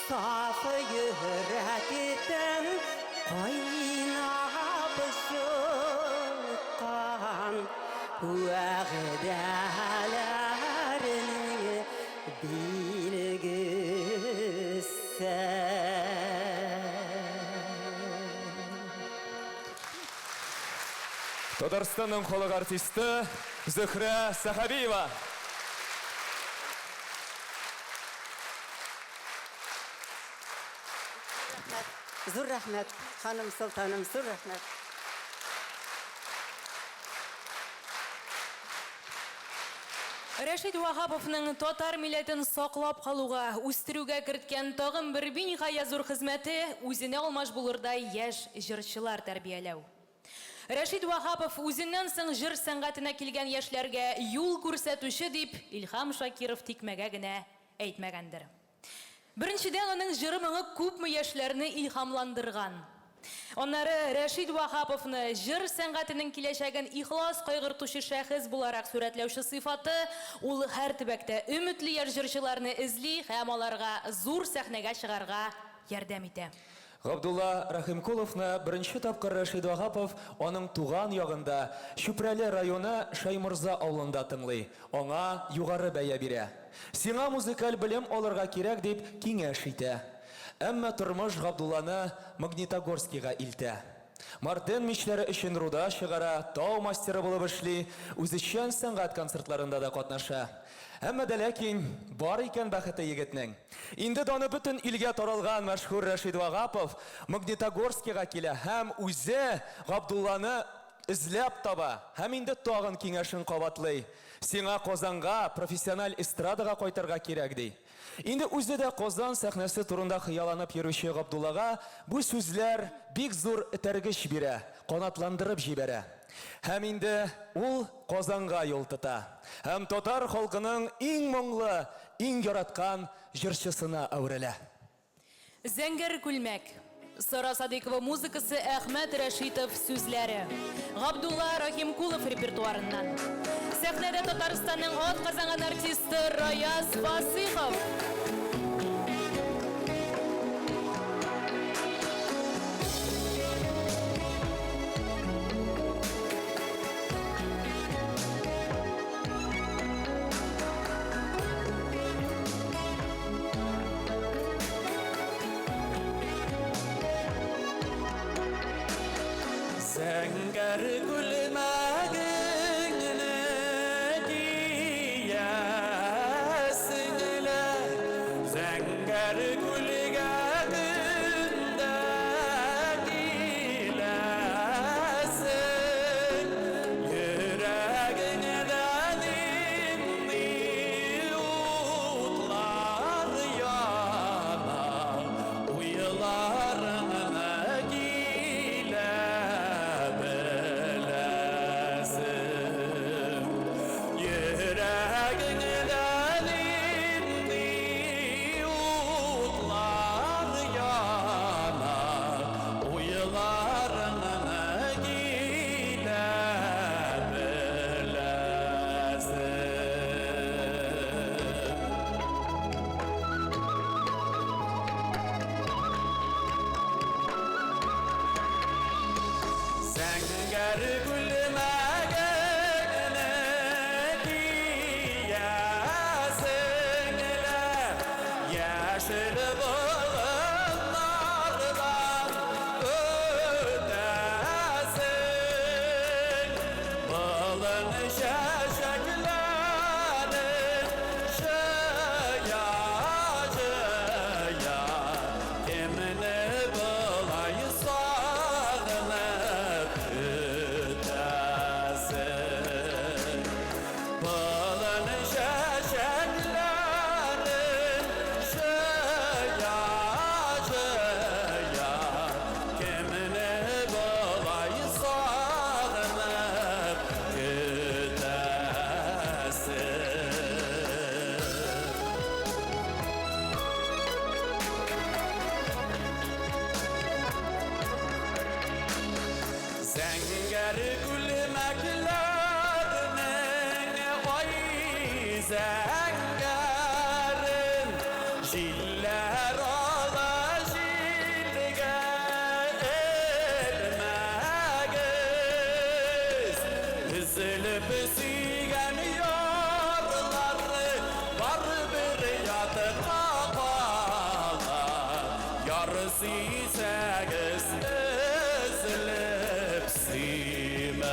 саф жүректен қайнап шыққан уағдаларың білгісі. Татарстанның халық артисті Зөһрә Сахабиева. Зур рахмет, ханым Султаным, зур рахмет. Рәшид Вахаповның татар милләтен саклап калуга, үстерүгә керткән тагын бер биниһая зур хезмәте үзенә алмаш булырдай яшь җырчылар тәрбияләү. Рәшид Вахапов үзеннән соң җыр сәнгатенә килгән яшьләргә юл күрсәтүче дип Илһам Шакиров тикмәгә генә әйтмәгәндер. Беренчедән аның җыры моңы күпме яшьләрне илһамландырган. Аннары Рәшид Вахаповны җыр сәнгатенең киләчәген ихлас кайгыртучы шәхес буларак сурәтләүче сыйфаты ул һәр төбәктә өметле яшь җырчыларны эзли һәм аларга зур сәхнәгә чыгарга ярдәм итә. Габдулла Рахимкуловны беренче тапкыр Рәшид Вахапов аның туган ягында Чүпрәле районы Шаймырза авылында тыңлый. Аңа югары бәя бирә. Сиңа музыкаль белем алырга кирәк дип киңәш итә. Әмма тормыш Габдулланы Магнитогорскига илтә. Мартен мичләре өчен руда чыгара, тау мастеры булып эшли, үзешчән сәнгать концертларында да катнаша. Әмма дә ләкин бар икән бәхете егетнең. Инде даны бөтен илгә таралган мәшһүр Рәшид Вахапов Магнитогорскига килә һәм үзе Габдулланы эзләп таба. Һәм инде тагын киңәшен кабатлый. Сиңа Казанга профессиональ эстрадага кайтырга кирәк ди. Инде үзе дә Казан сәхнәсе турында хыялланып йөрүче Габдуллага бу сүзләр бик зур этәргеч бирә, канатландырып җибәрә. Һәм инде ул Казанга юл тота. Һәм татар халкының иң моңлы, иң яраткан җырчысына әверелә. Зәңгәр күлмәк. Сара Садыкова музыкасы, Әхмәт Рәшитов сүзләре. Габдулла Рахимкулов репертуарыннан. Сәхнәдә Татарстанның атказанган артисты Раяз Фасихов. Зәңгәр күлмәгеңне киясеңле, зәңгәр күлгәгеңдә киләсең, йөрәгеңдә нинди утлар яна, уйларыңа килә белә. balın şeşeklerin şeya şeya kimini bulay sağlanıp ütesin balın şeşeklerin şeya şeya kimini bulay sağlanıp ütesin Zenger gülmeklerinin oy zengerin Jiller ola jilge elmegiz Üzülüp süyen yorları var bir yatık kapalar Yarısı sekiz üzülüp süymegiz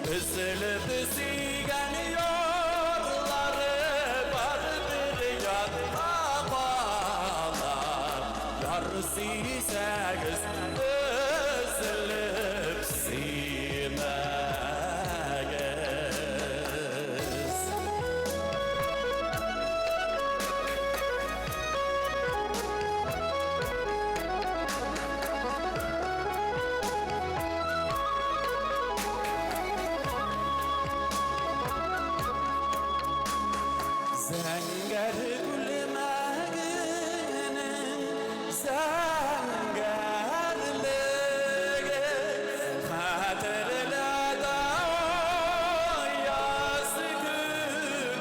Üzülüp süyen yorları var bir yatık kapalar Yarısı sekiz üzülüp süymegiz Zenger gülmeginin zengerliği hatırladı o yaz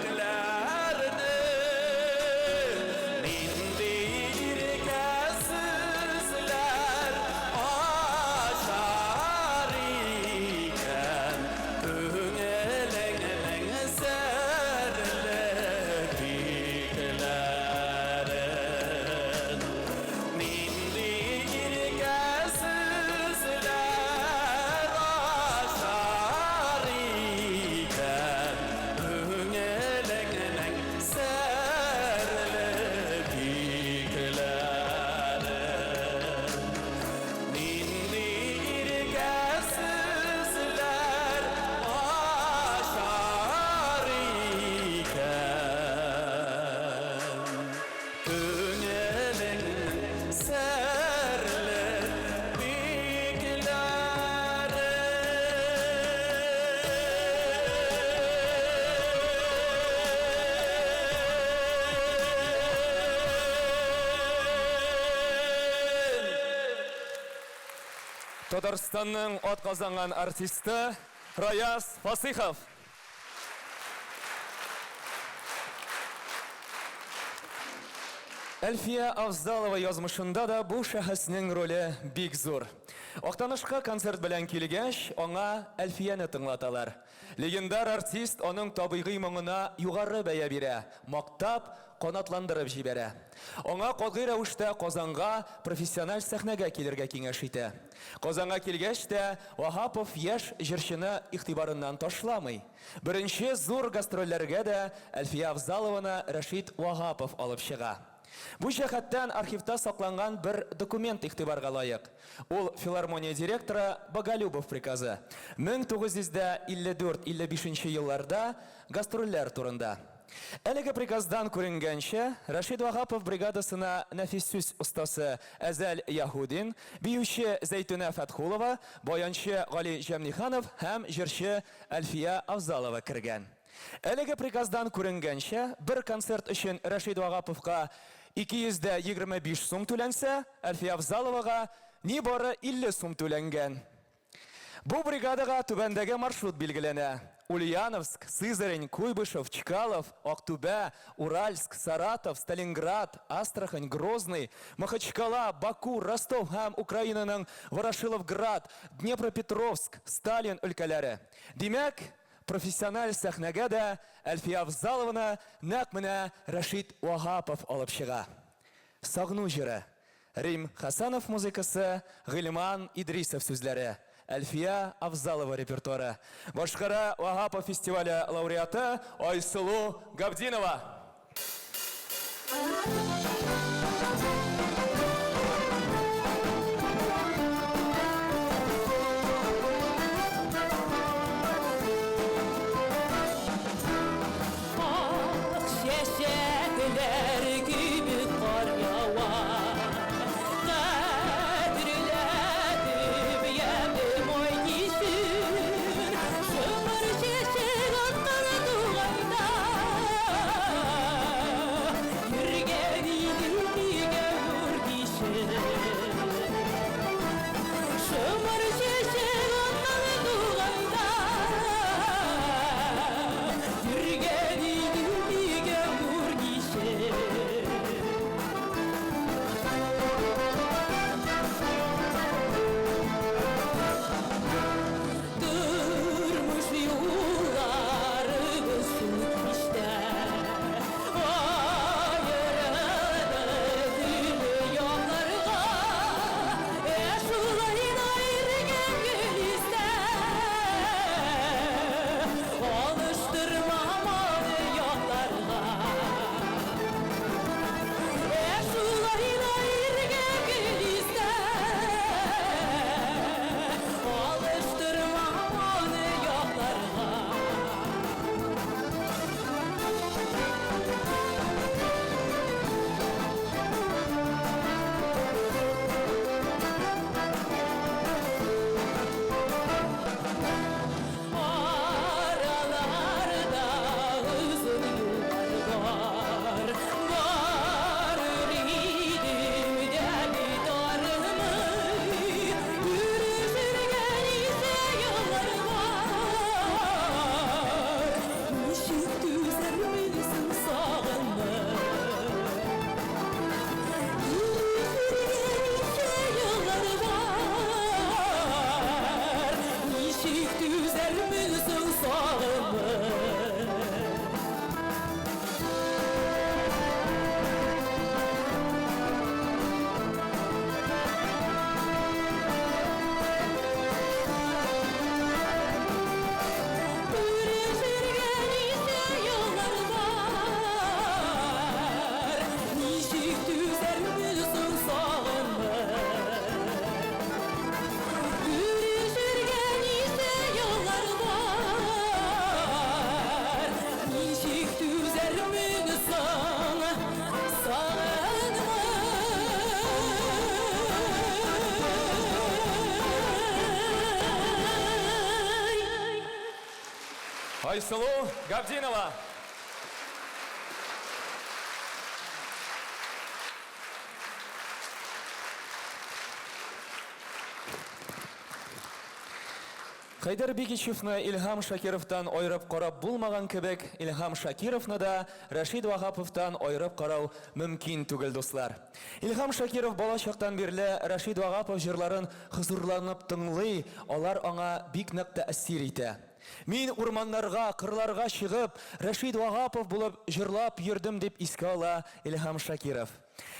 günlerini Nindir kesizler aşar iken Tüngelenin serli fiklerin Nindir kesizler aşar iken Tüngelenin serli fiklerin Nindir kesizler aşar iken Tünelin serli fiklerin Татарстанның атказанган артисты Раяз Фасихов. Әлфия Авзалова язмышында да бу шәхеснең роле бик зур. Актанышка концерт белән килгәч, аңа Әлфияне тыңлаталар. Легендар артист аның табигый моңына югары бәя бирә, мактап, канатландырып җибәрә. Аңа катгый рәвештә Казанга профессиональ сәхнәгә килергә киңәш итә. Казанга килгәч тә Вахапов яшь җырчыны игътибарыннан ташламый. Беренче зур гастрольләргә дә Әлфия Авзалованы Рәшит Вахапов алып чыга. Бу җәһәттән архивта сакланган бер документ игътибарга лаек. Ул филармония директоры Боголюбов приказы 1954-55 елларда гастрольләр турында. Әлеге приказдан күренгәнчә, Рәшит Вахапов бригадасына нәфис сүз остасы Әзәл Яһудин, биюче Зәйтүнә Фәтхулова, баянчы Гали Җәмниханов һәм җырчы Әлфия Авзалова кергән. Әлеге приказдан күренгәнчә, бер концерт өчен Рәшит Вахаповка 225 сум түләнсә, Әлфия Авзаловага нибары 50 сум түләнгән. Бу бригадага түбәндәге маршрут билгеләнә. Ульяновск, Сызрань, Куйбышев, Чкалов, Актубе, Уральск, Саратов, Сталинград, Астрахань, Грозный, Махачкала, Баку, Ростов һәм Украинаның Ворошиловград, Днепропетровск, Сталин өлкәләре. Димәк, профессиональ сәхнәгә дә Әлфия Авзалованы нәкъ менә Рәшит Вахапов алып чыга. Сагыну җыры. Рим Хасанов музыкасы, Гыйльман Идрисов сүзләре. Әлфия Авзалова репертуары. Башкара Вагапов фестиваля лауреаты Айсылу Габдинова. Айсылу Габдинова. Хайдар Бигичевны Илхам Шакировтан ойрып карап булмаган кебек, Илхам Шакировны да Рашид Вагаповтан ойрып карау мөмкин түгел, дуслар. Илхам Шакиров балачактан бирле Рашид Вагапов җырларын хозурланып тыңлый, алар аңа бик нык тәэсир итә. Мин урманнарга, кырларга чыгып, Рашид Вагапов булып җырлап йөрдем дип искә ала Илхам Шакиров.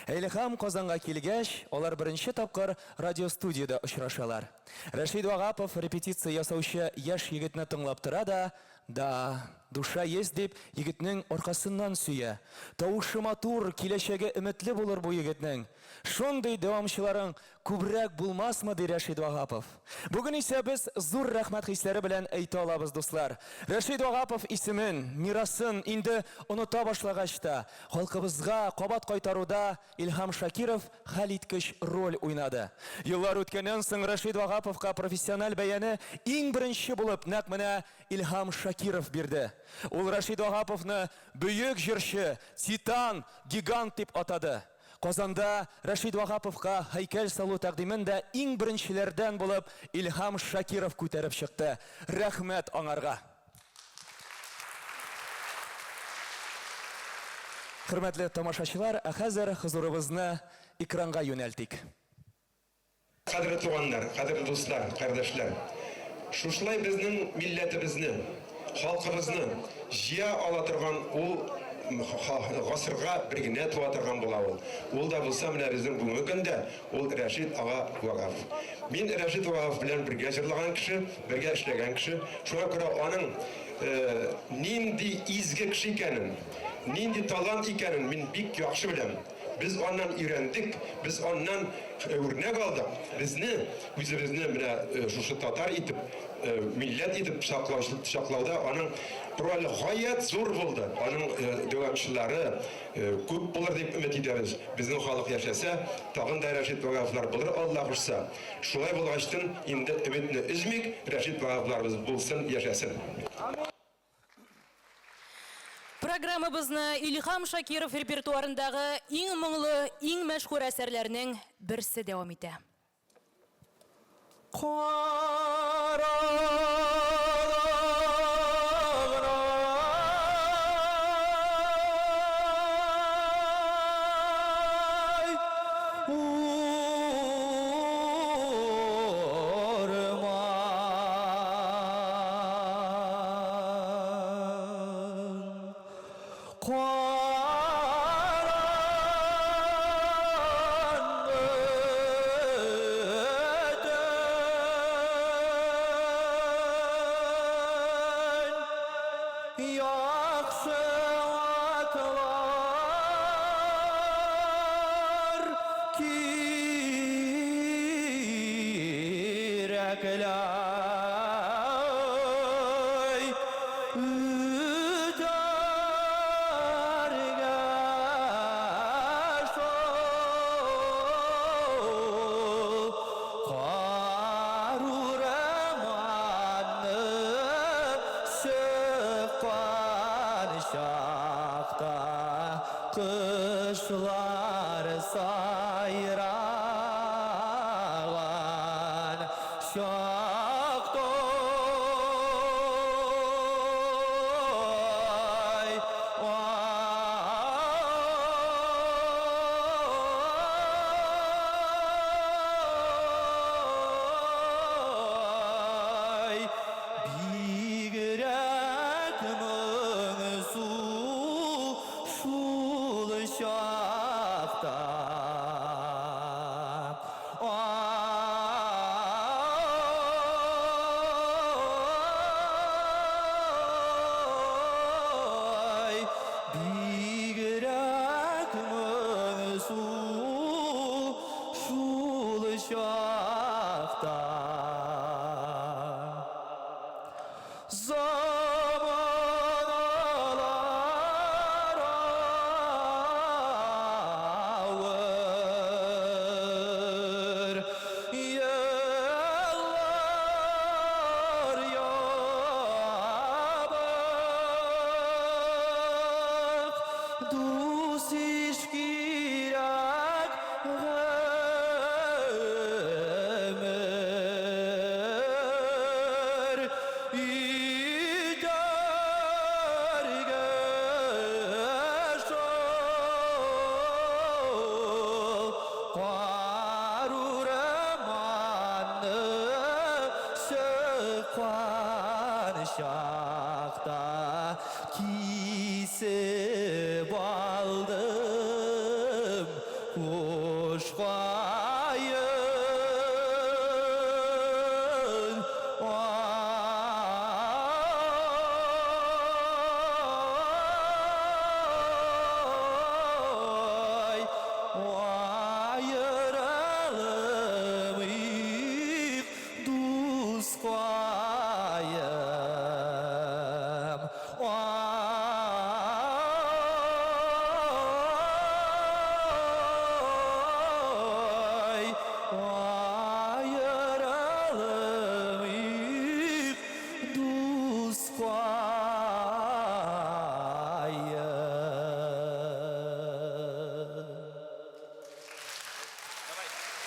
Илхам Казанга килгәч, алар беренче тапкыр радиостудияда очрашалар. Рашид Вагапов репетиция ясаучы яшь егетне тыңлап тора да, душа есть дип егетнең аркасыннан сөя. Тавышы матур, киләчәге өметле булыр бу егетнең. Шундый дәвамчыларың күбрәк булмасмы, ди Рашид Вагапов. Бүген исә без зур рәхмәт хисләре белән әйтә алабыз, дуслар. Рашид Вагапов исемен, мирасын инде оныта башлагач та, халкыбызга кабат кайтаруда Илхам Шакиров хәлиткеч роль уйнады. Еллар үткәннән соң Рашид Вагаповка профессиональ бәяне иң беренче булып нәкъ менә Илхам Шакиров бирде. Ул Рашид Вагаповны бөек җырчы, титан, гигант дип атады. Казанда Рашид Вагаповка һәйкәл салу тәкъдимен дә иң беренчеләрдән булып Илхам Шакиров күтәреп чыкты. Рәхмәт аңарга. Хөрмәтле тамашачылар, хәзер хузурыбызны экранга юнәлтик. Кадерле туганнар, кадерле дуслар, кардәшләр. Шушлай безнең милләтебезне, халкыбызны җыя ала торган ул гасырга бер генә туа торган була ул. Ул да булса менә безнең бүгенге көндә ул Рәшит ага Вагапов. Мин Рәшит Вагапов белән бергә җырлаган кеше, бергә эшләгән кеше. Шуңа күрә аның нинди изге кеше икәнен, нинди талант икәнен мин бик яхшы беләм. Biz ondan öğrendik, biz ondan örnek aldık. Özümüzü менә шушы татар итеп, millet итеп шаклауда аның роле гаять зур булды. Аның дәвамчылары күп булыр дип өмет итәбез. Безнең халык яшәсә, тагын да Рәшит Вагаповлар булыр, Алла кушса. Шулай булгачтын инде өметне үзмик, Рәшит Вагаповларыбыз булсын, яшәсен. Программабызны Илһам Шакиров репертуарындагы иң моңлы, иң мәшһүр әсәрләрнең берсе дәвам итә.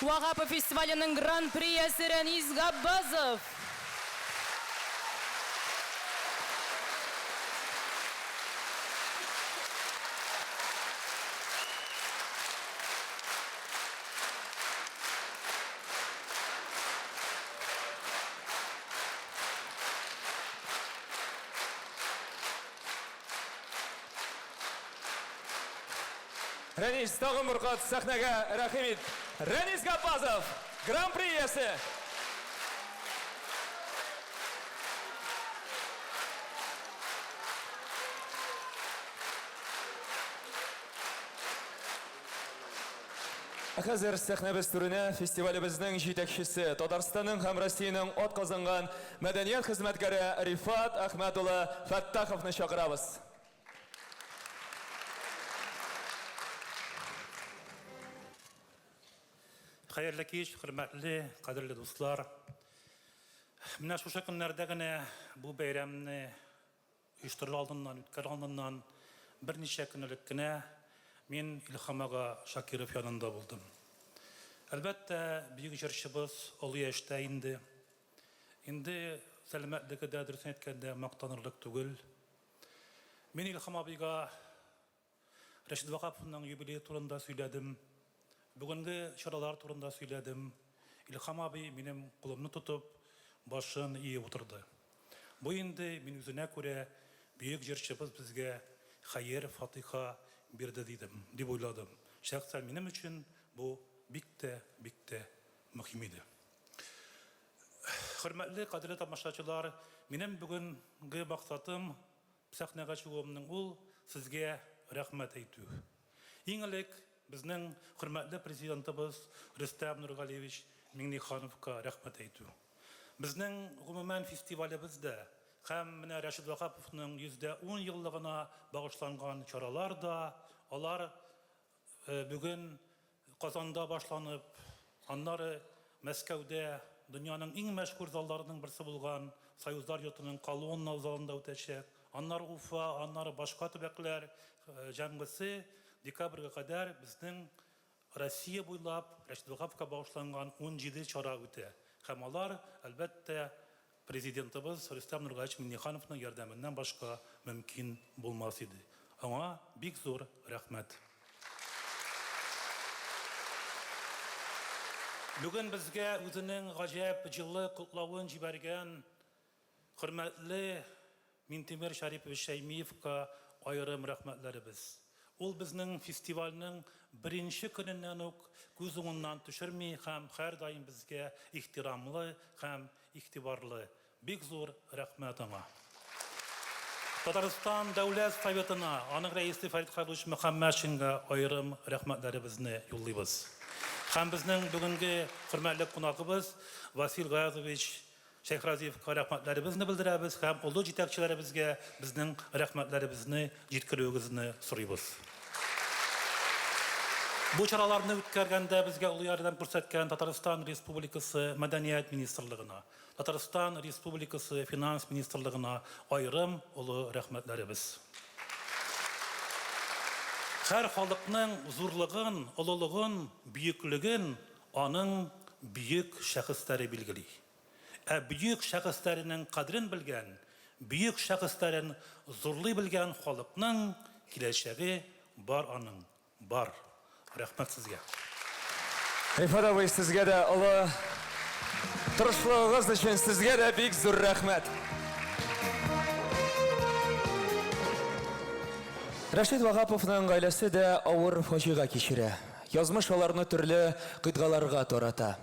Вагапов фестиваленең гран-при Рәнис Габбазов. Рәнис тагын бер кат сәхнәгә рәхим ит. Рәнис Гапазов, Гран-при иясе. Хәзер сәхнәбез түренә фестивалебезнең җитәкчесе, Татарстанның һәм Россиянең атказанган мәдәният хезмәткәре Рифат Әхмәт улы Фәттаховны чакырабыз. Хәерле кич, хөрмәтле, кадерле дуслар. Менә шушы көннәрдә генә бу бәйрәмне оештыру алдыннан, үткәр алдыннан берничә көнлек кенә мин Илһам ага Шакиров янында булдым. Әлбәттә, бөек җырчыбыз олы яшьтә инде. Инде сәламәтлеге дә дөресен әйткәндә мактанырлык түгел. Мин Илһам абыйга Рәшит Вагаповның юбилее турында сөйләдем. Бүгенге чаралар турында сөйләдем. Илһам абый минем кулымны тотып, башын иеп утырды. Бу инде мин үзенә күрә бөек җырчыбыз безгә хәер, фатиха бирде дидем, дип уйладым. Шәхсән минем өчен бу бик тә мөһим иде. Хөрмәтле, кадерле тамашачылар, минем бүгенге максатым сәхнәгә чыгуымның ул сезгә рәхмәт әйтү. Иң элек безнең хөрмәтле президентыбыз Рөстәм Нургалиевич Миңнехановка рәхмәт әйтү. Безнең гомумән фестивалебездә һәм менә Рәшит Вагаповның 110 еллыгына багышланган чаралар да, алар бүген Казанда башланып, аннары Мәскәүдә дөньяның иң мәшһүр залларының берсе булган Союзлар йортының Колонна залында үтәчәк. Аннары Уфа, аннары башка төбәкләр җәмгысе декабрьгә кадәр безнең Россия буйлап Рәшит Вагаповка багышланган 17 чара үтә. Һәм алар, әлбәттә, президентыбыз Рөстәм Нургалиевич Миңнехановның ярдәменнән башка мөмкин булмас иде. Аңа бик зур рәхмәт. Бүген безгә үзенең гаҗәп җылы котлавын җибәргән хөрмәтле Минтимер Шарипович Шәймиевка аерым рәхмәтләребез. Ул безнең фестивальнең беренче көненнән үк күз уңыннан төшерми һәм һәр даим безгә ихтирамлы һәм игътибарлы. Бик зур рәхмәт аңа. Татарстан Дәүләт Советына, аның рәисе Фәрит Хәлүш Мөхәммәтшингә аерым рәхмәтләребезне юллыйбыз. Һәм безнең бүгенге хөрмәтле кунагыбыз Васил Гаязович Шәйхразиевка рәхмәтләребезне белдерәбез һәм олы җитәкчеләребезгә безнең рәхмәтләребезне җиткерүегезне сорыйбыз. Бу чараларны үткәргәндә безгә олы ярдәм күрсәткән Татарстан Республикасы Мәдәният министрлыгына, Татарстан Республикасы Финанс министрлыгына аерым олы рәхмәтләребез. Һәр халыкның зурлыгын, олылыгын, бөеклеген аның бөек шәхесләре билгели. Ә бөек шәхесләренең кадерен белгән, бөек шәхесләрен зурлый белгән халыкның киләчәге бар аның, бар. Рәхмәт сезгә. Рифат абый, сезгә дә олы тырышлыгыгыз өчен сезгә дә бик зур рәхмәт. Рәшит Вагаповның гаиләсе дә авыр фаҗига кичерә. Язмыш аларны төрле кыйтгаларга тарата.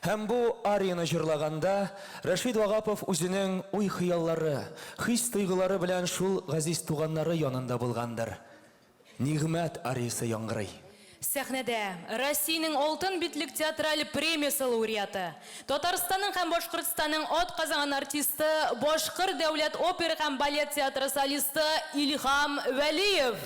Һәм бу арияны җырлаганда Рәшит Вагапов үзенең уй-хыяллары, хис-тойгылары белән шул газиз туганнары янында булгандыр. Нигъмәт ариясы яңгырый. Сәхнәдә Россиянең алтын битлек театраль премиясы лауреаты, Татарстанның һәм Башкортстанның атказанган артисты, Башкорт дәүләт опера һәм балет театры солисты Илһам Вәлиев.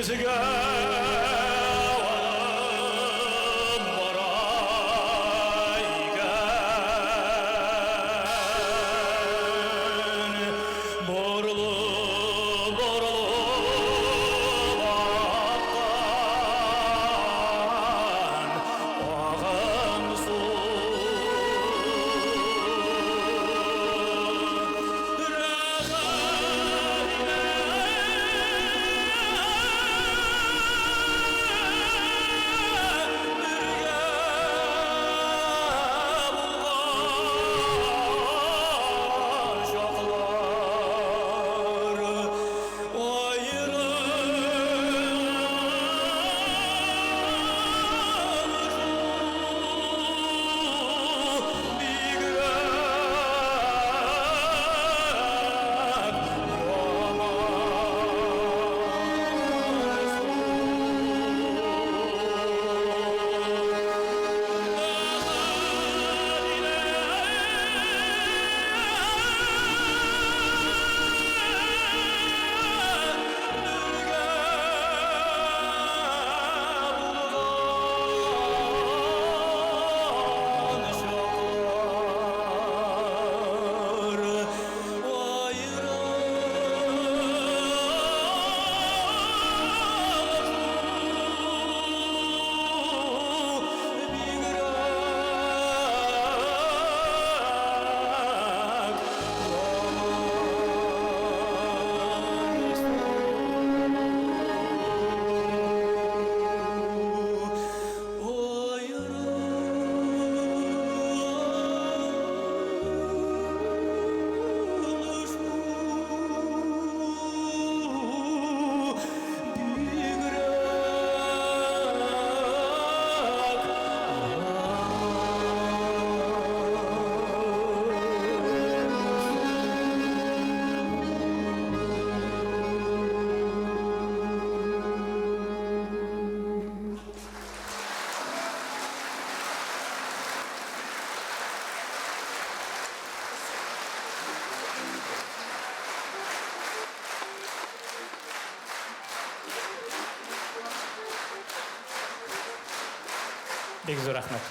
көзге алым барайган борлы баттан ағын су Бек зор рахмет.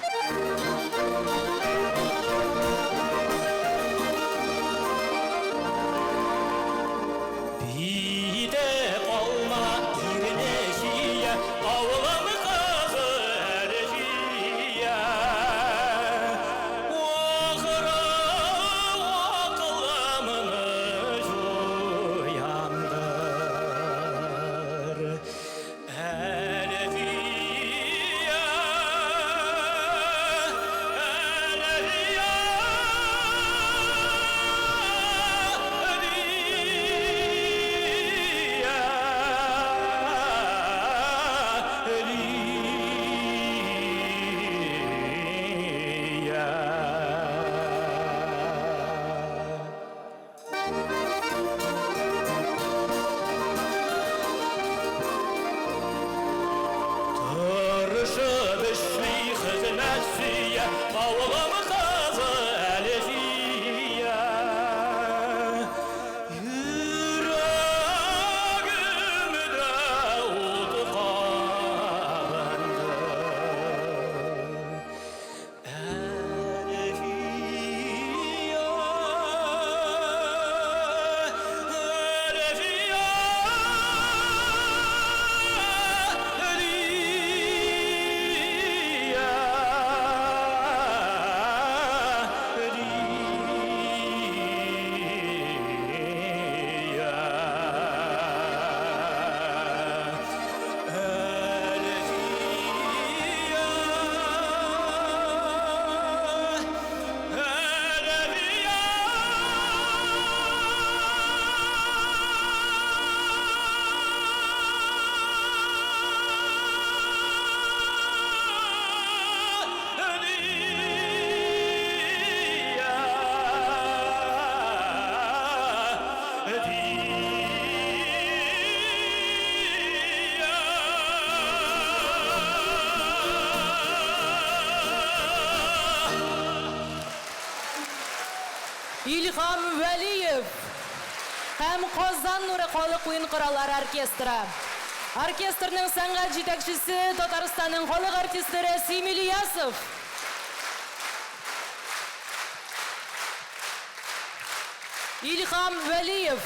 Биде қалма ирнешия, ауылым қызы әлжия. Оқыры оқылымыны жояндыр. Әлжия, ауылым қызы әлжия. Жүрегімді от қағанды. Әлжия, әлжия, Илхам Вәлиев һәм Казан Нуры халык уен кораллары оркестры. Оркестрның сәнгать жетекшісі Татарстанның халық артисті Расим Ильясов. Ильхам Вәлиев.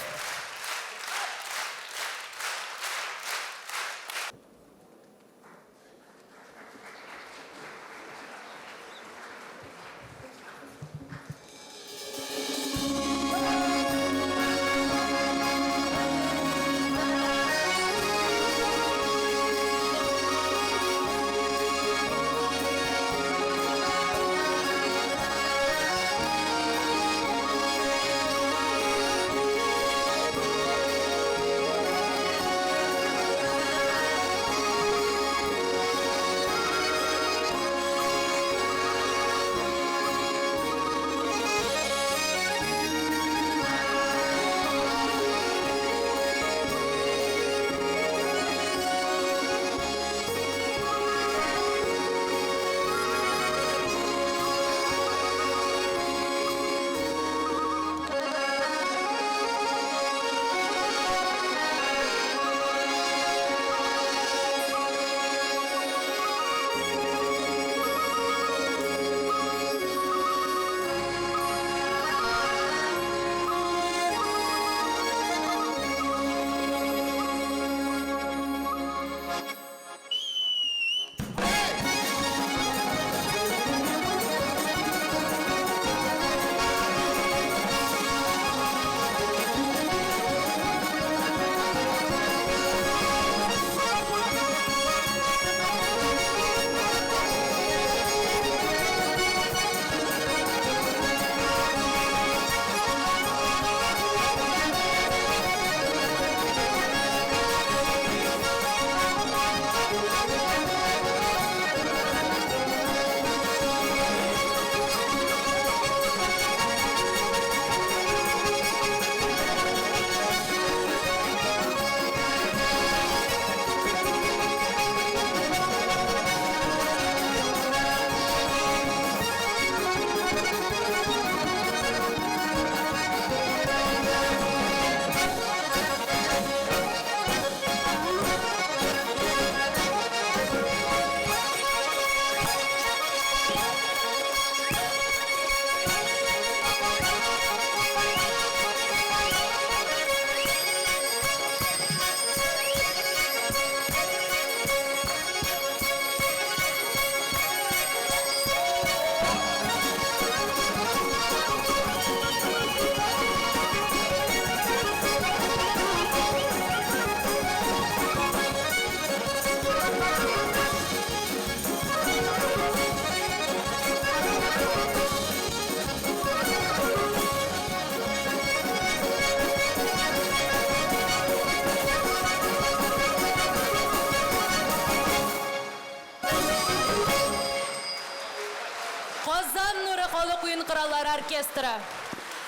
оркестрі.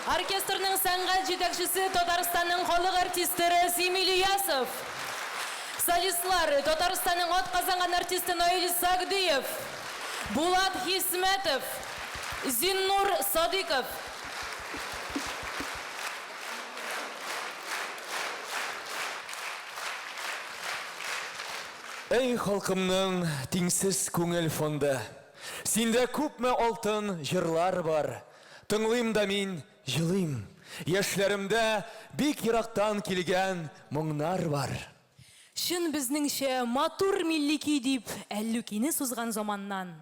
Оркестрның сәнгать жетекшісі Татарстанның халық артисті Расим Ильясов. Солистлар Татарстанның от қазанған артисті Наиль Сагдиев, Булат Хисметов, Зиннур Садиков. Эй халқымның теңсіз көңіл фонды, сенде күпме алтын жырлар бар. Тыңлыйм да мин жылыйм, яшьләремдә бик ерактан килгән моңнар бар. Шын бізніңше матур милли дип әллүкені сузған заманнан.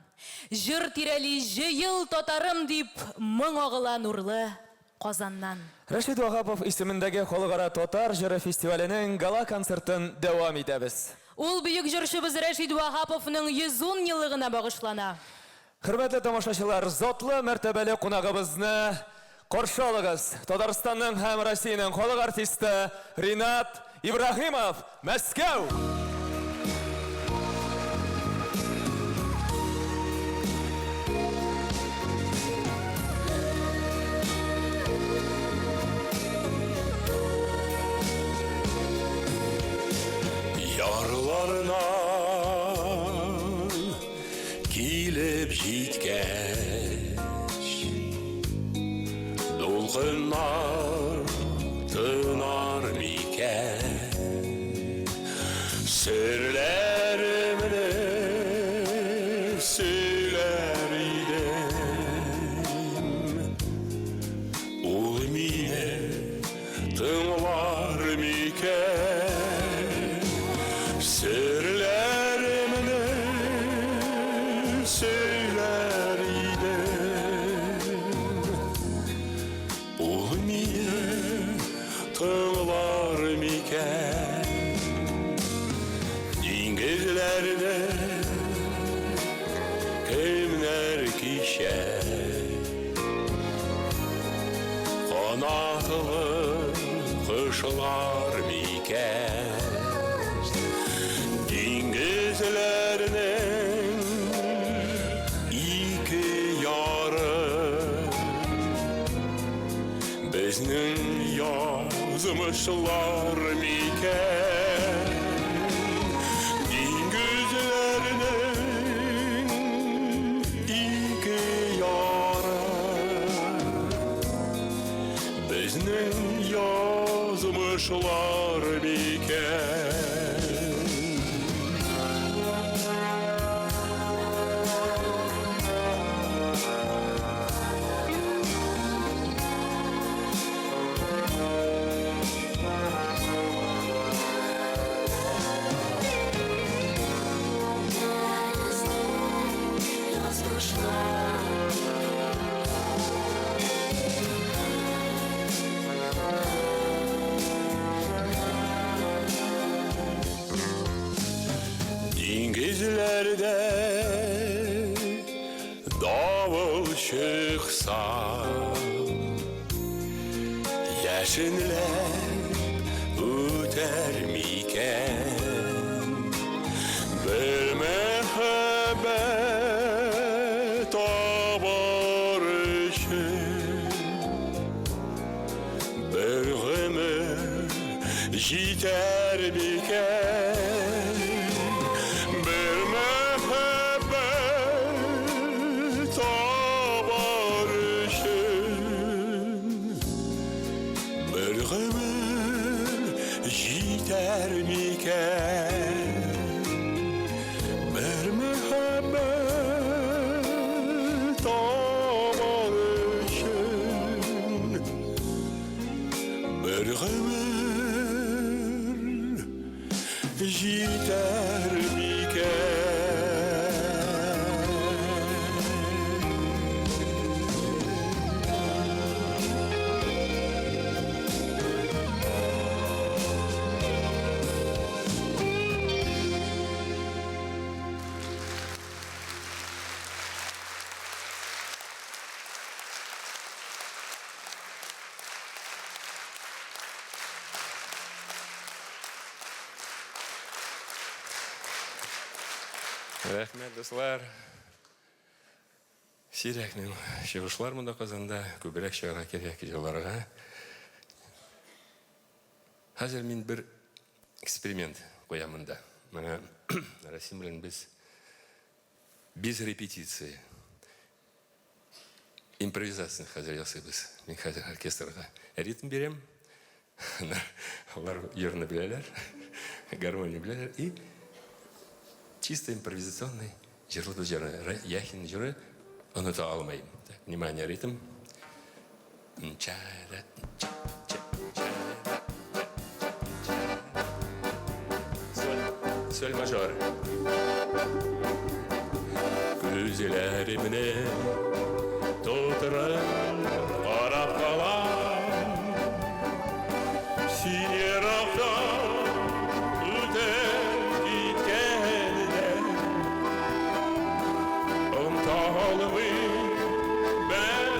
Жыр тирәли жыйыл татарым дип мың ағыла нурлы Казаннан. Рәшид Вагапов исемендәге халыкара татар җыры фестиваленең гала концертын дәвам итәбез. Ул бөек җырчыбыз Рәшид Вагаповның 110 еллыгына багышлана. Хөрмәтле тамашачылар, затлы мәртәбәле кунагыбызны каршы алыгыз. Татарстанның һәм Россиянең халык артисты Ринат Ибрахимов, Мәскәү. Ярларынан килеп җиткәч, дулкыннар тынар микән? söyler idim. Ol mine tığlar miken dingizlerde kimler kişe kanatlı kışlar miken dingizlerinin iki yarı bizning yazmışlar miken dingizlerinin iki yarı bizning yazmışlar miken. Dingizlerde davul çıksa yaşınlar öter miken bir mehabbet barışı bir ömür jiter miken jiter miken bir mehabbet barışın bir ömür jiter miken. Рәхмәт, дуслар. Сирәкнең чыгышлар монда Казанда күбрәк чыгара кирәк җырларга. Хәзер мин бер эксперимент куям монда. Менә Расим белән без без репетиция. Импровизация хәзер ясыйбыз. Мин хәзер оркестрга ритм бирәм. Алар йөрне беләләр, гармония беләләр и чисто импровизационный жырлы жыры, яхин жыры оныта алмайым. Внимание, ритм. Соль мажор. Күзләремне тутырып карап калам. Син ерактан үтеп киткәндә Unutamadım ben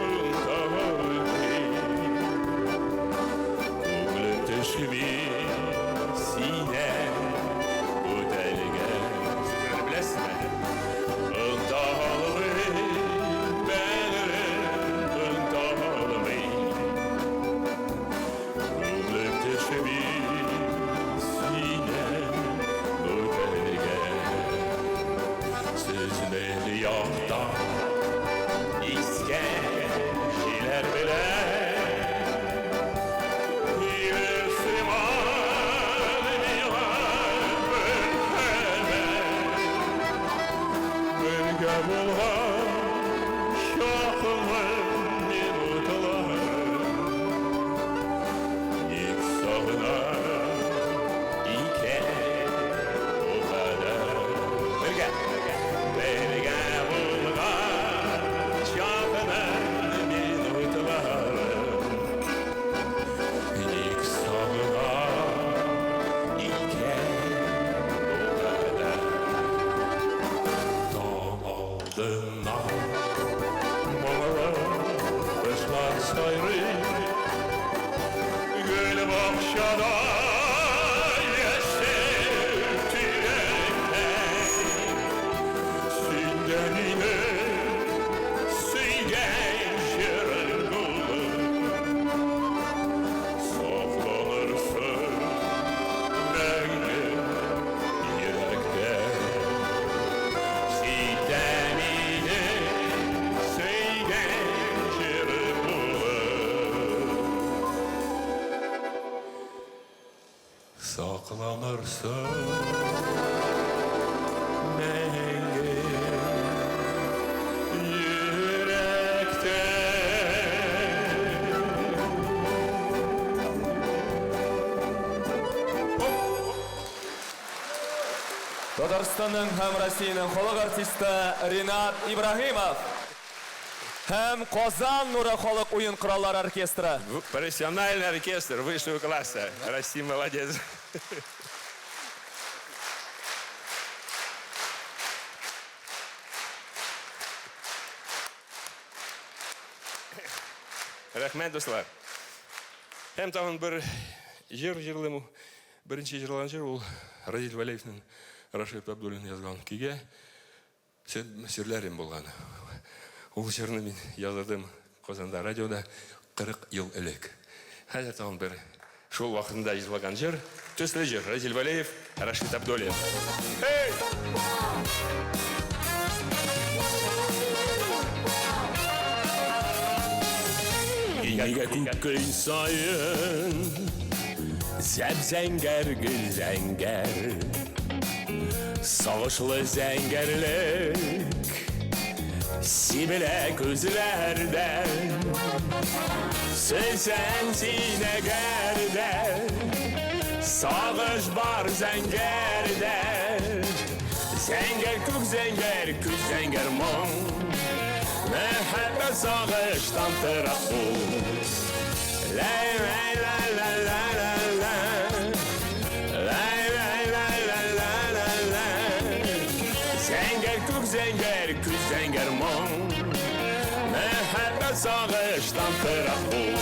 unutamadım. Oğlum teşvi sine bu delgen bilesme. Unutamadım ben unutamadım. Oğlum teşvi sine bu delgen. Süzmeli yolda iskenceler bile Müslüman Bölge bulgan şahımın minutlar İlk sağınar iken o kadar Bölge астынан мұңлы құшlar сайрый гүл бақшада яшел түйректей сүйді мені сүйген жерің гүлі соқланырсың мәңгі yürekte Sidemini seygen çırpılı Saklanırsın мәңгі yürekte Татарстанның һәм Россияның халық артисты Ринат Ибрahimов һәм Казан нуры халық уен кораллары оркестры. Профессиональный оркестр высшего класса. Россия молодец. Рахмет, достар. Hem tağın bir жырлымы, бірінші жырлаған жыр ол Разил Валеевтің Рашид Абдуллин жазған күйге сөрлерім болған. Ол жырны мен жаздым Қазанда радиода 40 ел элек. Хәзір тағын бір шол вақытында жырлаған жыр, төслі жыр Разил Валеев, Рашид Абдуллин. Неге күн сайын зәп-зәңгәр гүл зәңгәр Сағышлы зәңгәрлек Сибіле күзләрдән Сөзән зинәгәрдән Сағыш бар зәңгәрдә Зәңгәр күк зәңгәр, күз зәңгәр моң Мәхәббәт сағыштан тырап ул Ләй, ләй, ләй, ләй, ләй, ләй, ләй Ләй, ләй, ләй, ләй, ләй, ләй, ләй Зәңгәр күк зәңгәр, күз зәңгәр моң Мәхәббәт сағыштан тырап ул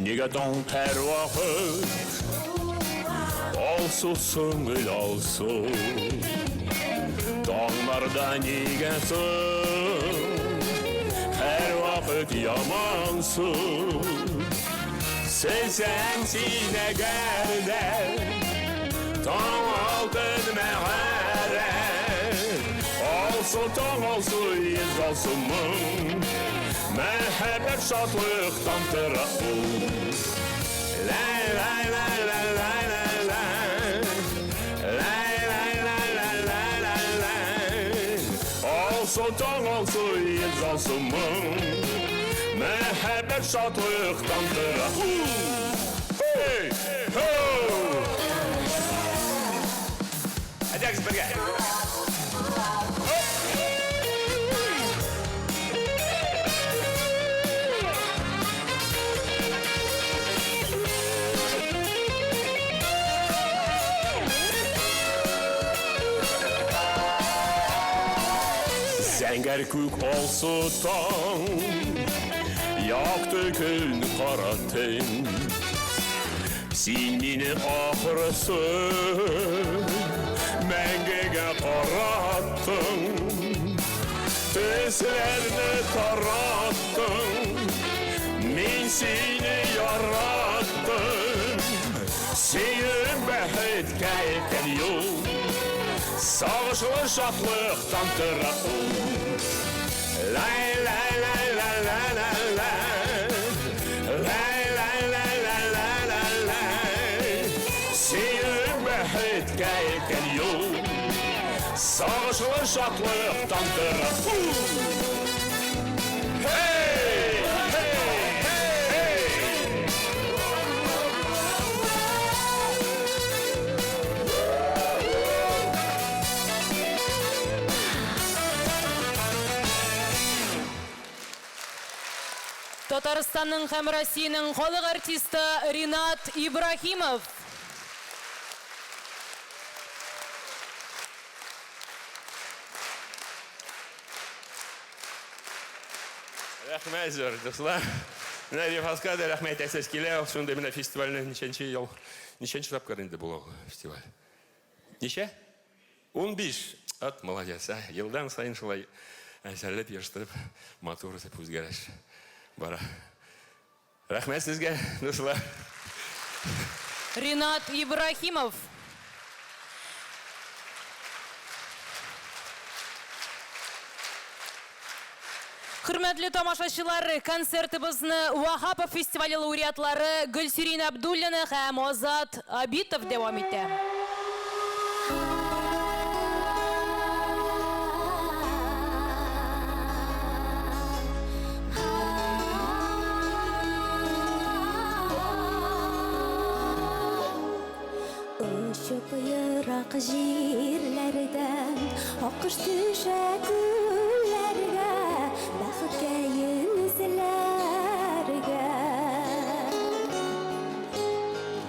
Неге таң һәр вақыт Алсу сөңгіл алсу Таңларда неге соң Һәр вақыт ямансу Сөзән синәгәрдә Таң алтын мәғәрә Алсу таң алсу ез алсу мұң Мәхәббәт шатлықтан тыра ул Ләй, ләй, ләй, ләй, ләй, ләй, ләй Ләй, ләй, ләй, ләй, ләй, ләй, ләй Алсу таң алсу ез алсу мұң Мәхәббәт шатлықтан тыра ул Hey! Ho! Әдәгіз бірге Зәңгәр күк алсу таң Яқты күн қара түн Сен мені ақырысы Мәңгіге қараттың Төслерді тараттың Мен сені яраттым Сенің бәхетке екен yol Sağışlı şatlықtan tıra Lay lay lay lay lay lay lay Lay lay lay lay lay lay lay Senin bəhətke eken yol Sağışlı şatlықtan tıra Hey! Hey! Hey! Татарстанның һәм Россиянең халык артисты Ринат Ибрахимов. Рәхмәт зур, дуслар. Менә Рифаска да рәхмәт әйтәсез килә. Шунда менә фестивальне ничәнче тапкыр инде була фестиваль. Ничә? 15. От молодец. Елдан сайын шулай әсәрләп яштырып, матур итеп үзгәреш бара. Рәхмәт сезгә, дуслар. Ринат Ибрахимов. Хөрмәтле тамашачылар, концертыбызны Вахапов фестивале лауреатлары Гөлсирин Абдуллина һәм Азат Абитов дәвам итә. Ұшып йырақ жерлерден аққыш түшә күлләргә, бәхеткә еңізләргә.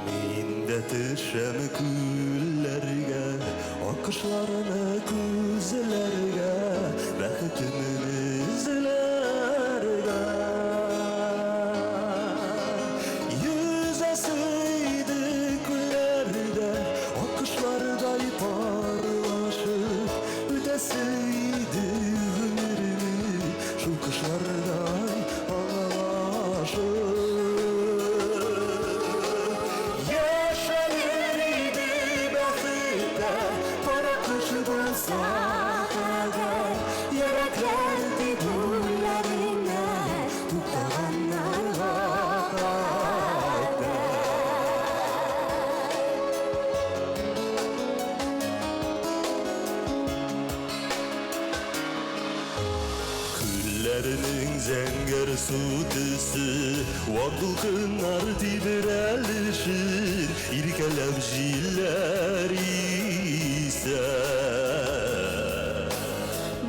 Мин дә төшәм күлләргә, акышларына күзләргә, бәхетемне эзләргә. Yüzəsiydi күлләрдә, акышлардай parlaşıb, үтәсiydi ömrümü, şul kışlarday ağlaşıb. Yaşayırdı bəxtdə, para qışı bulsa qədər, yürəklərdi güllərindən, tutağanlarla Күлләрнең зәңгәр судысы, вакылкыннар тибрәлешер, иркәләп җилләр исә.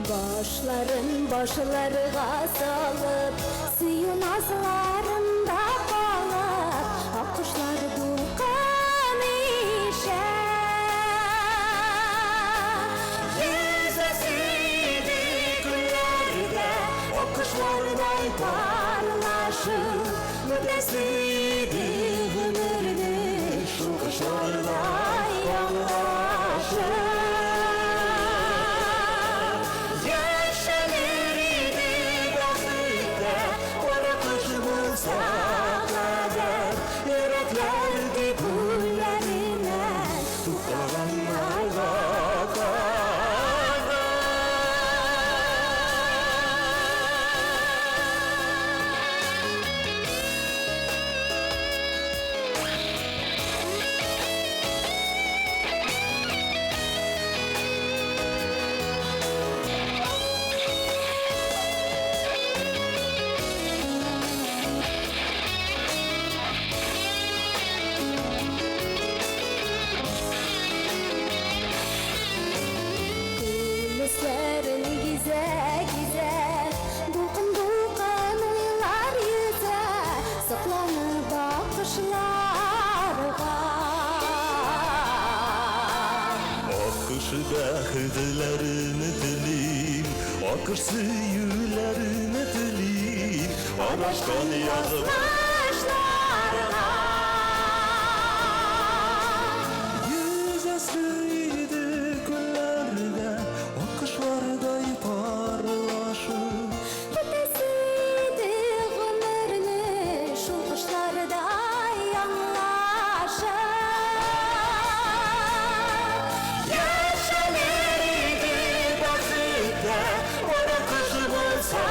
Башларын башларга салып, сөю назларында калып, аккошлар дулкын ишә. Yüzəsiydi күлләргә, аккошлардай parlaшып, үтәсiydi ömrümü, şул kışlarдай ağlaşып. Yaşanırdı bəxtdə, para qışı bulsa qədər, yürəklərdi güllərindən, tutağanlarla Күмесләрен гизә-гизә, дулкын-дулкын уйлар йөзә, сокланып бакышларга. Акыш бәхетләрне телим, акыш сөюләрне телим, адашкан язым Язмышларга. Yüzəsiydi күлләргә, акышлардай parlaшып, Үтәсiydi гомерне, шул кышлардай аңлашып. Yaşanırdı bəxtdə, para qışı bulsa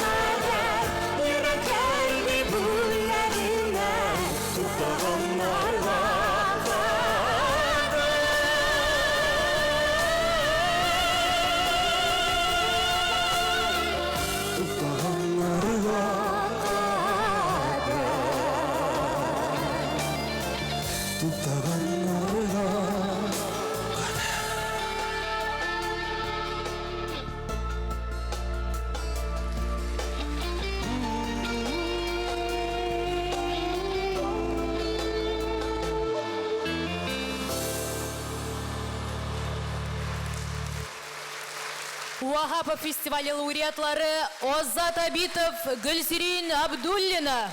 qədər, Yürəklərdi güllərindən, tutağanlarla Уахапов фестивале лауреатлары Озат Абитов, Гүлсерин Абдуллина.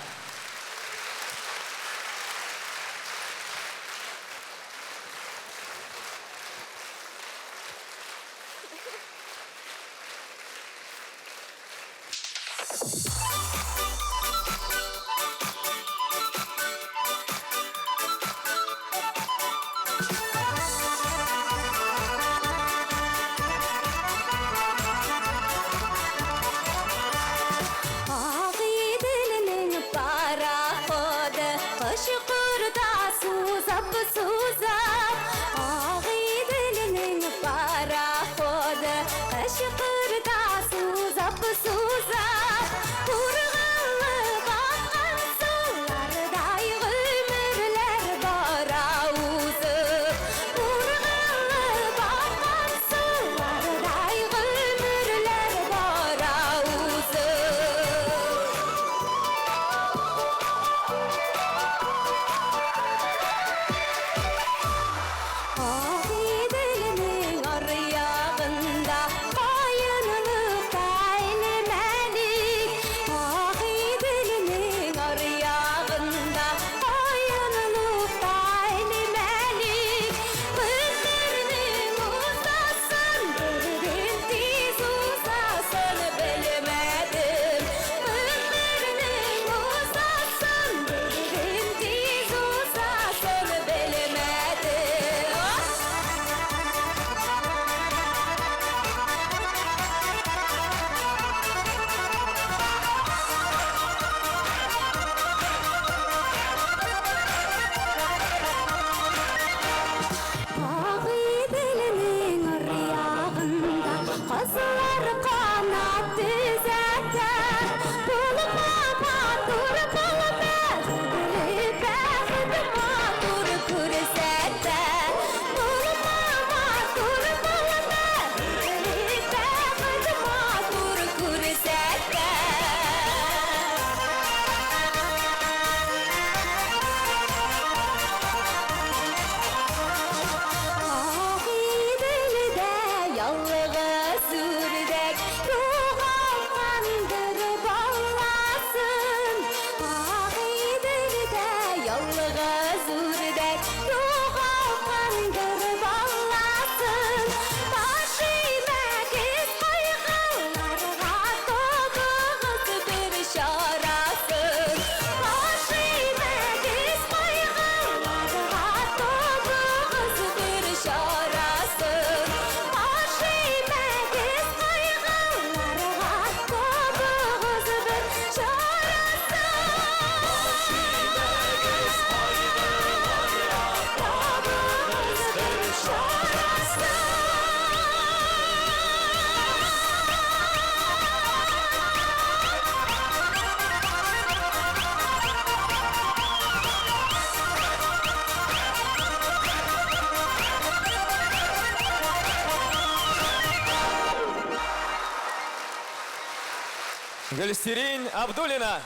Гүлсерин Абдуллина.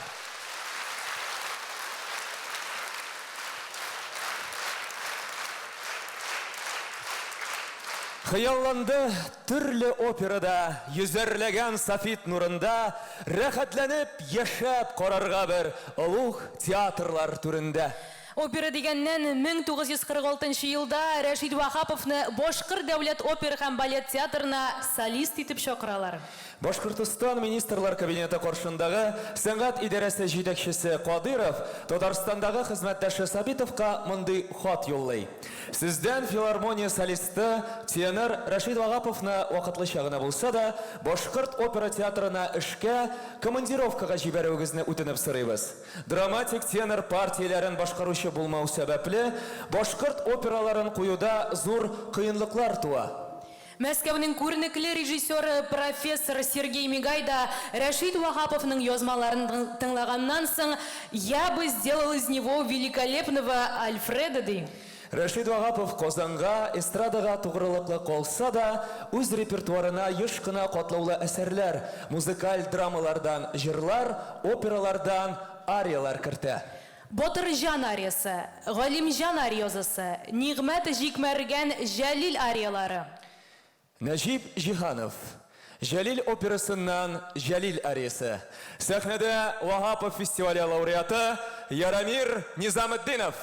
Хыялланды түрлі операда, yüzерлеген софит нурында, рәхәтләнеп яшәп карарга бер улуг театрлар түрендә. Опера дигәннән 1946 елда Рәшид Вахаповны Башкыр дәүләт опера һәм балет театрына солист итеп чакыралар. Башкортстан министрлар кабинеты каршындагы сәнгать идарәсе җитәкчесе Кадыров Татарстандагы хезмәттәше Сабитовка мондый хат юллый. Сездән филармония солисты тенор Рәшид Вахаповны вакытлыча гына булса да Башкорт опера театрына эшкә командировкага җибәрүегезне үтенеп сорыйбыз. Драматик тенор партияләрен башкаручы булмау сәбәпле Башкорт операларын куюда зур кыенлыклар туа. Мәскәүнең күренекле режиссеры профессор Сергей Мигайда Рәшид Вахаповның язмаларын тыңлаганнан соң «Я бы сделал из него великолепного Альфреда» ди. Рәшид Вахапов Казанга, эстрадага тугрылыклы калса да, үз репертуарына еш кына катлаулы әсәрләр, музыкаль драмалардан җырлар, опералардан ариялар кертә. Батырҗан ариясы, Галимҗан ариязысы, Нигъмәт җикмәргән Җәлил ариялары. Нәҗип Җиһанов. Жәлил операсыннан Жәлил ариясы. Сәхнәдә Вагапов фестивале лауреаты Ярамир Низамеддинов.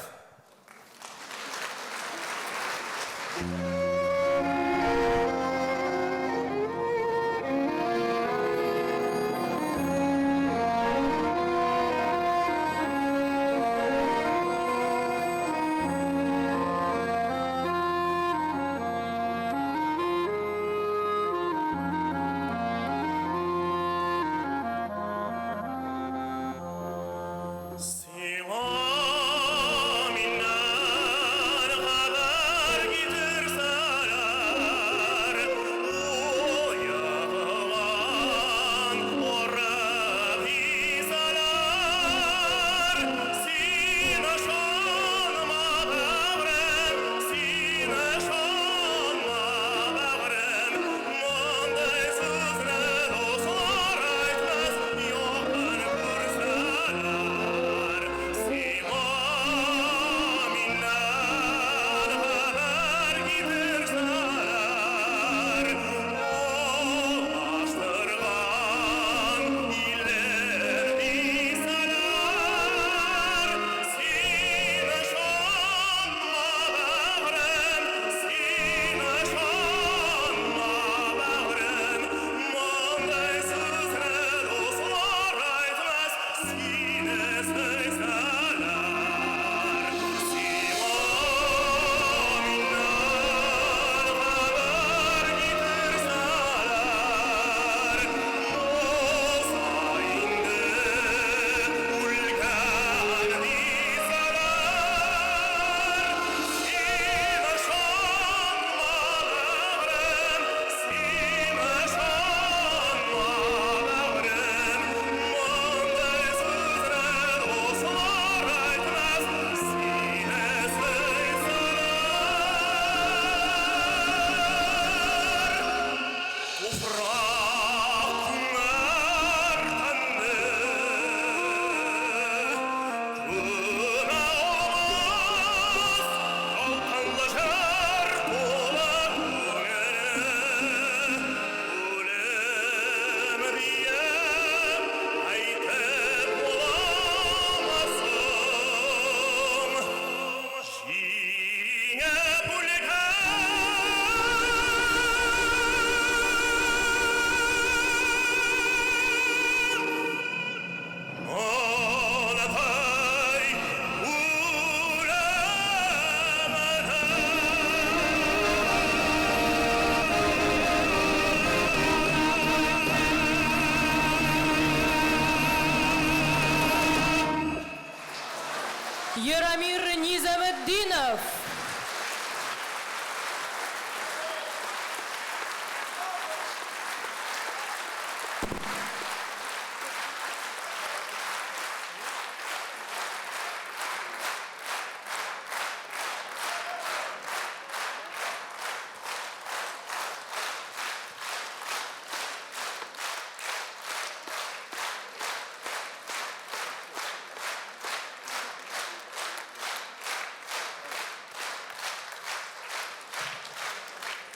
Ярамир Низамеддинов.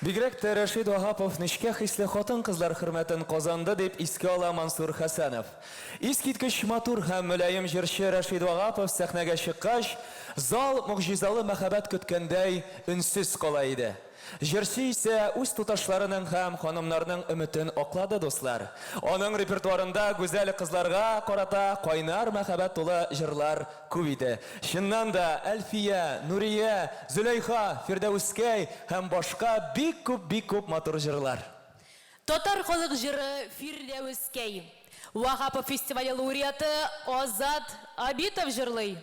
Бигрәк тә Рәшид Вагапов нечкә хисле хатын-кызлар хөрмәтен казанды дип искә ала Мансур Хәсәнов. Искиткеч матур һәм мөлаем җырчы Рәшид Вагапов сәхнәгә чыккач, зал мөгъҗизалы мәхәббәт көткәндәй өнсез кала иде. Җырчы исә үз туташларының һәм ханымнарның өметен аклады, дуслар. Аның репертуарында гүзәл кызларга карата кайнар мәхәббәт тулы җырлар күп иде. Чыннан да Әлфия, Нурия, Зөләйха, Фирдәүскәй һәм башка бик күп матур җырлар. Татар халык җыры Фирдәүскәй. Вагапов фестивале лауреаты Азат Абитов җырлый.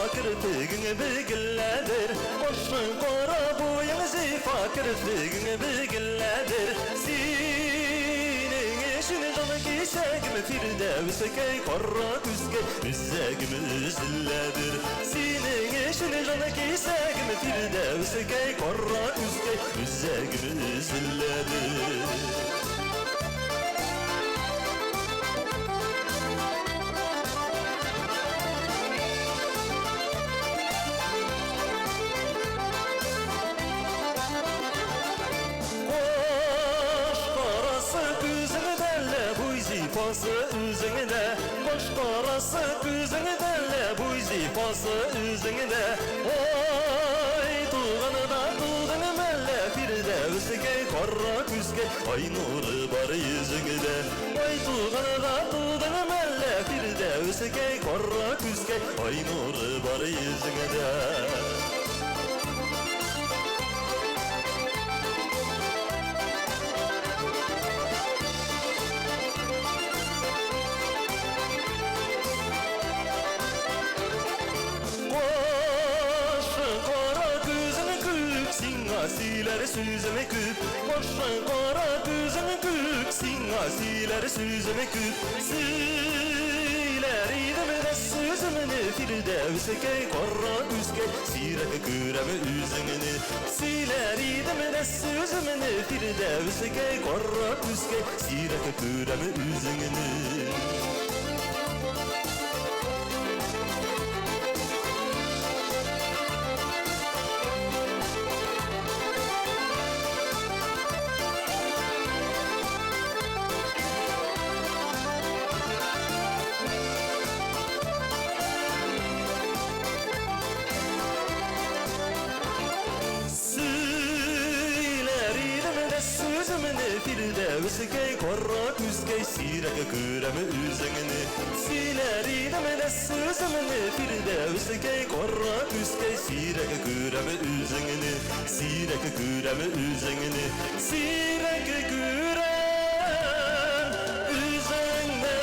Kirpigini bilgilladir, boşun qora boyun zifa kirpigini bilgilladir. Sening ishini jana keshagim Firdavskay qora kuzga bizzagim izladir. Sening ishini Ayrılık isegim Firdevs'e korra üzge Üzegim üzülledi Zifası üzüngüne Boş karası üzüngüne Bu zifası üzüngüne Oy tuğanı da tuğanı melle Firdevs'e korra küske Ay nuru var yüzüngüne Oy tuğanı da tuğanı melle Firdevs'e korra küske Ay nuru var yüzüngüne Siler süzeme küp Boşa kara düzeme kük Siler süzeme küp Siler ideme de süzümünü Firdevs'e korra üske Sirek küreme üzümünü Siler ideme de süzümünü Firdevs'e korra üske Sirek küreme üzümünü Firdevs'e korra küske Sirek küreme üzüngüne Siler ideme de süzümünü Firdevs'e korra küske Sirek küreme üzüngüne Sirek küreme üzüngüne Sirek kürem üzüngüne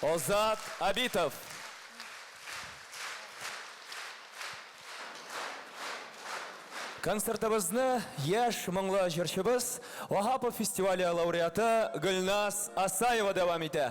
Озат Абитов. Концертыбызны яш моңлы җырчыбыз Вахапов фестивале лауреаты Гөлназ Асаева дәвам итә.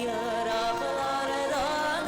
Yaraqlardan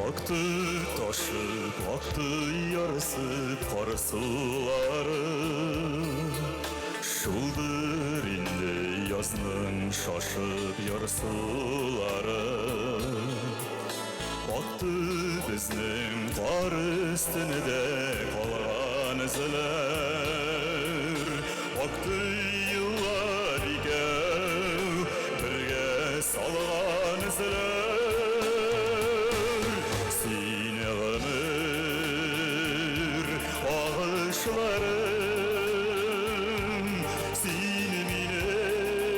Aktı taşıp, aktı yarısıp kar suları. Şuldur indi yazның şaşıp yar suları. Aktı bizning qar üstünde kalgan izler. Aktı yıllar ikev birge salgan izler. Ağışlarım seni minim,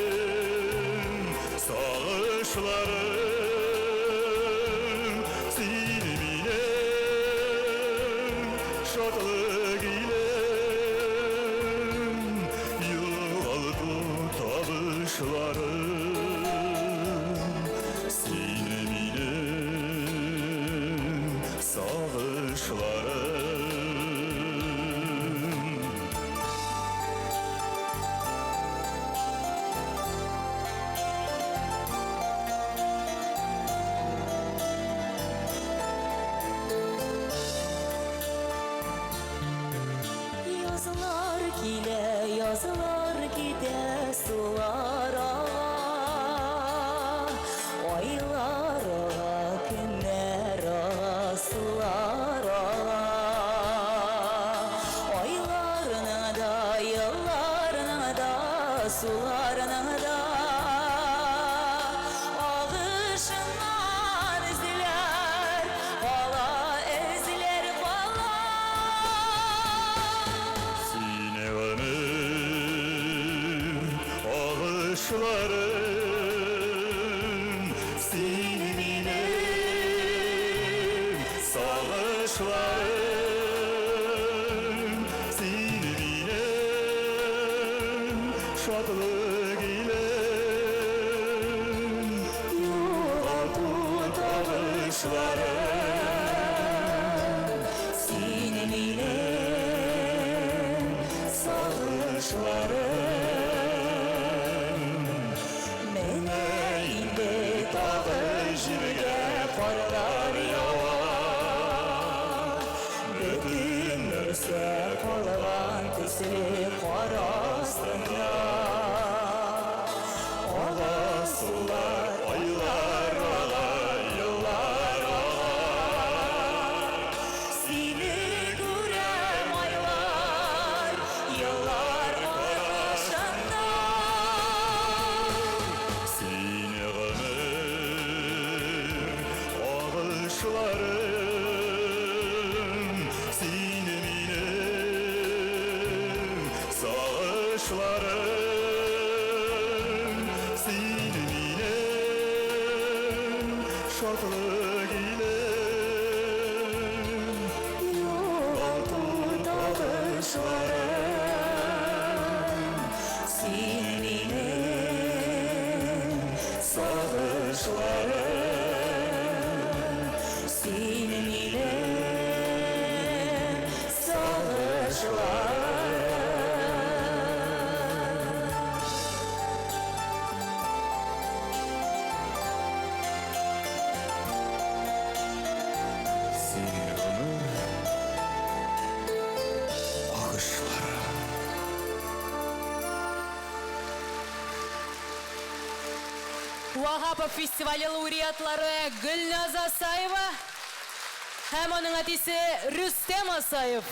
sağışlarım seni minim, şadlık ilem, yığıldı tabışlarım seni minim, sağışlarım. Yazılar gile, yazılar gide sulara. Aylar ağa, günler ağa, sular ağa. Aylarına da, yıllarına da, sularına da. Ağışından izler, kala eziler kala. Sine ömür ağışlarım seni minim, sağışlarım seni minim, şadlık ilem, yığıldı tabışlarım Seni minim, sağışlarım. Mene indi dağı jirge karlar yağar. Bütün nürse kalgan tesiri kar astında. Ağa sular, aylar ağa, yıllar ağa. Seni görem aylar, yıllar arasında. Sine ömür ağışlarım seni minim, sağışlarım seni minim, şadlık ilem, yığıldı tabışlarım Seni minim, sağışlarım. Seni minim, Вагапов фестивалі лауреатлары Гүлназ Асаева һәм аның әтисе Рүстем Асаев.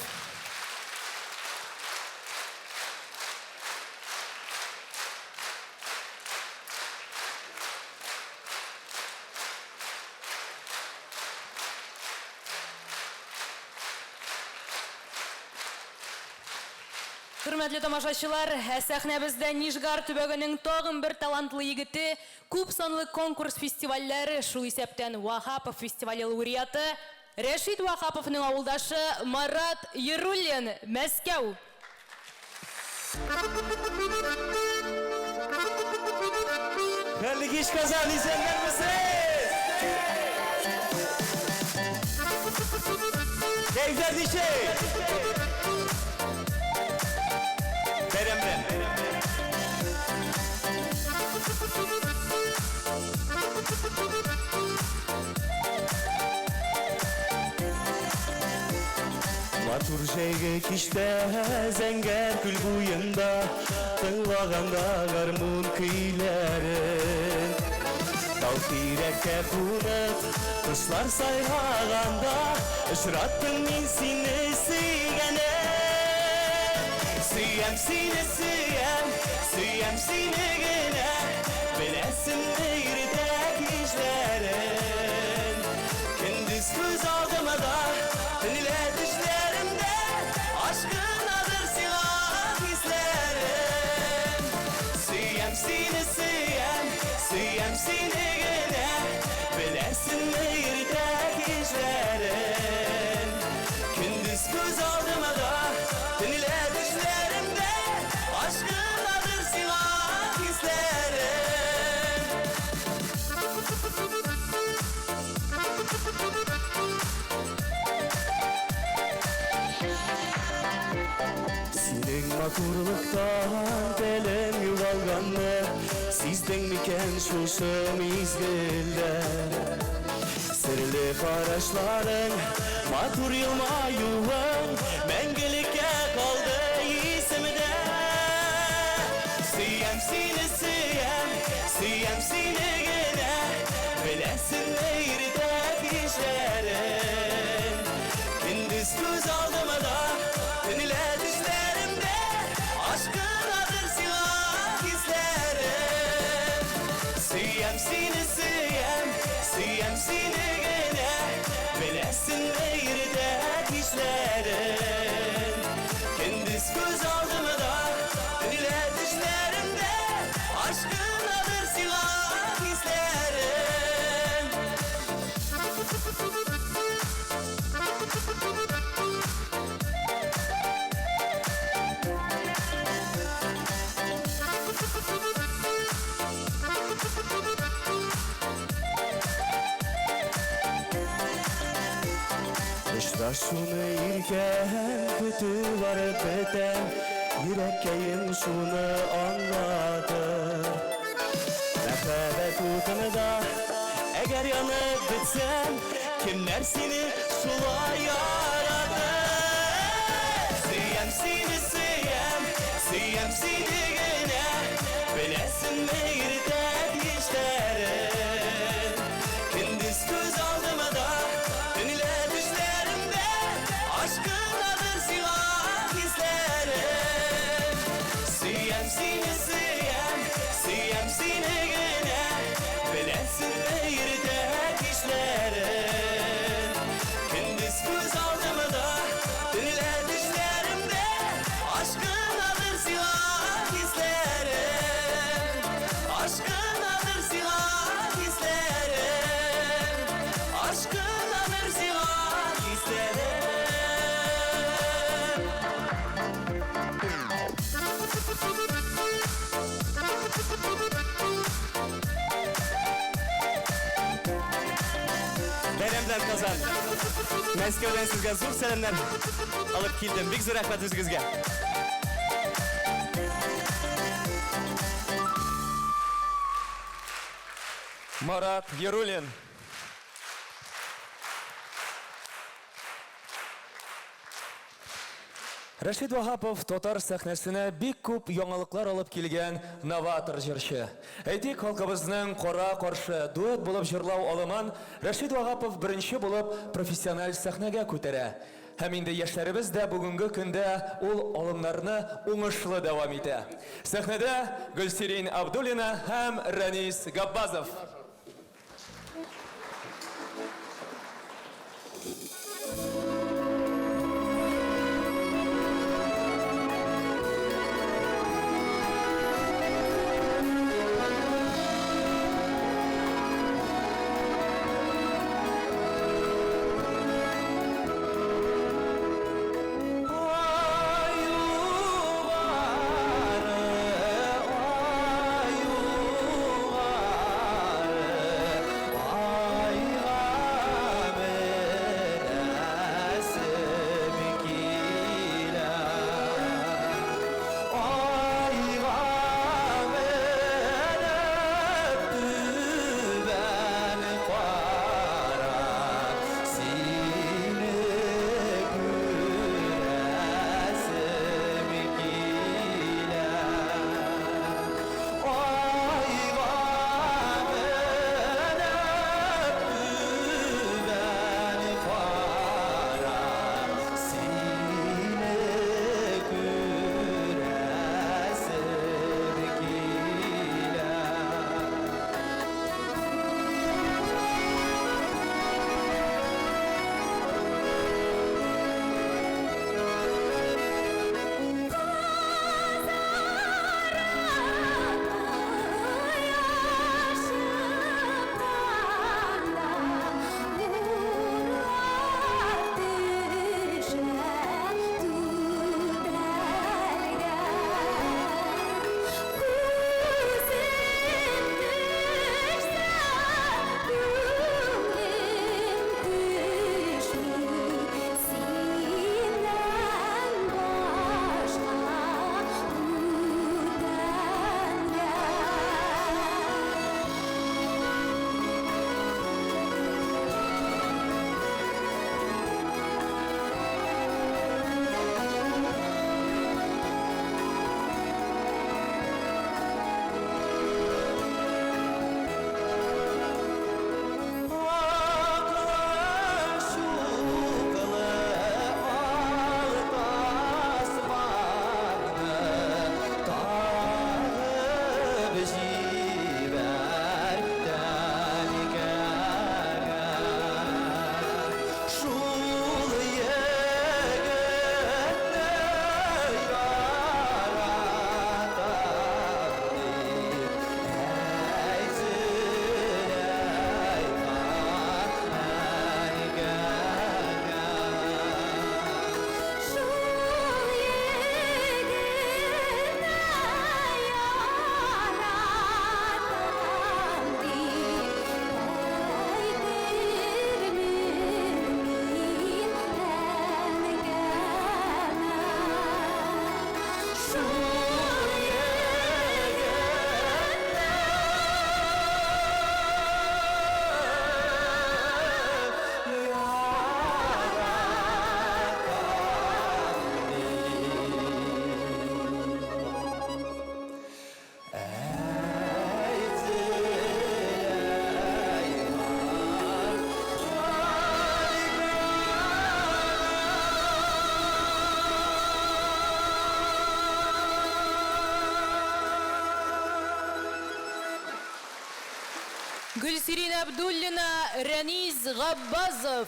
Хөрмәтле тамашачылар, сәхнәбездә Нижгар төбәгенең тагын бер талантлы егете, күп санлы конкурс фестивальләре, шул исәптән Вахапов фестивале лауреаты Рәшид Вахаповның авылдашы Марат Еруллин, Мәскәү. Хәрле кич Казан, исәнмесез? Кәйфләр ничек? Матур җәйге кичтә зәңгәр күл буенда тыңлаганда гармун көйләрен тау тирәккә кунып кошлар сайраганда очраттым мин сине сөйгәне сөям сине сөям сөям сине генә беләсеңме иртә кичләрен көндез күз алдымда төнлә төшләремдә aşkınadır silah hislerim Süyem seni süyem, süyem seni gene Bilesin meyirtek işlerim Gündüz göz aldıma da tünle düşlerimde aşkınadır silah hislerim Senin makurluktan telem yuvalganlı Sizdin miken şuşu mizgilde Sırlı karaşların matur yılmayuğun Mengelik'e kaldı isimde Süyem seni süyem, süyem seni gene Bilesin meyirtek işlerin Gündüz göz aldıma da tünle düşlerimde aşkınadır silah hislerim Süyem seni süyem, süyem seni gene Bilesin meyirtek işlerim Gündüz göz aldımı da tünle düşlerimde aşkınadır silah hislerim Kışlar şunu irken kötü varıp beten Yürekkeyim şunu anladı Nefebet utanıda eğer yanıp bitsem Kimler seni şula yaradı Süyem seni süyem, süyem seni gene Bilesin meyirtek işlerin Gündüz göz aldıma da tünle düşlerimde aşkınadır silah hislerim Süyem seni süyem, süyem seni gene Bilesin meyirtek işlerin Gündüz göz aldımı da tünle düşlerimde aşkınadır silah hislerim Aşkınadır silah hislerim Aşkınadır silah hislerim Beremler Kazan Мәскәүдән сезгә зур сәламнар алып килдем. Бик зур рәхмәт үзегезгә. Марат Еруллин. Рашид Вагапов татар сәхнәсенә бик күп яңалыклар алып килгән новатор җырчы. Әйтик, халкыбызның кара-каршы дуэт булып җырлау алымын Рашид Вагапов беренче булып профессиональ сәхнәгә күтәрә. Һәм инде яшьләребез дә бүгенге көндә ул алымнарны уңышлы дәвам итә. Сәхнәдә Гөлсирин Абдуллина һәм Рәнис Габбазов. Гөлсирин Абдуллина, Рәнис Габбазов.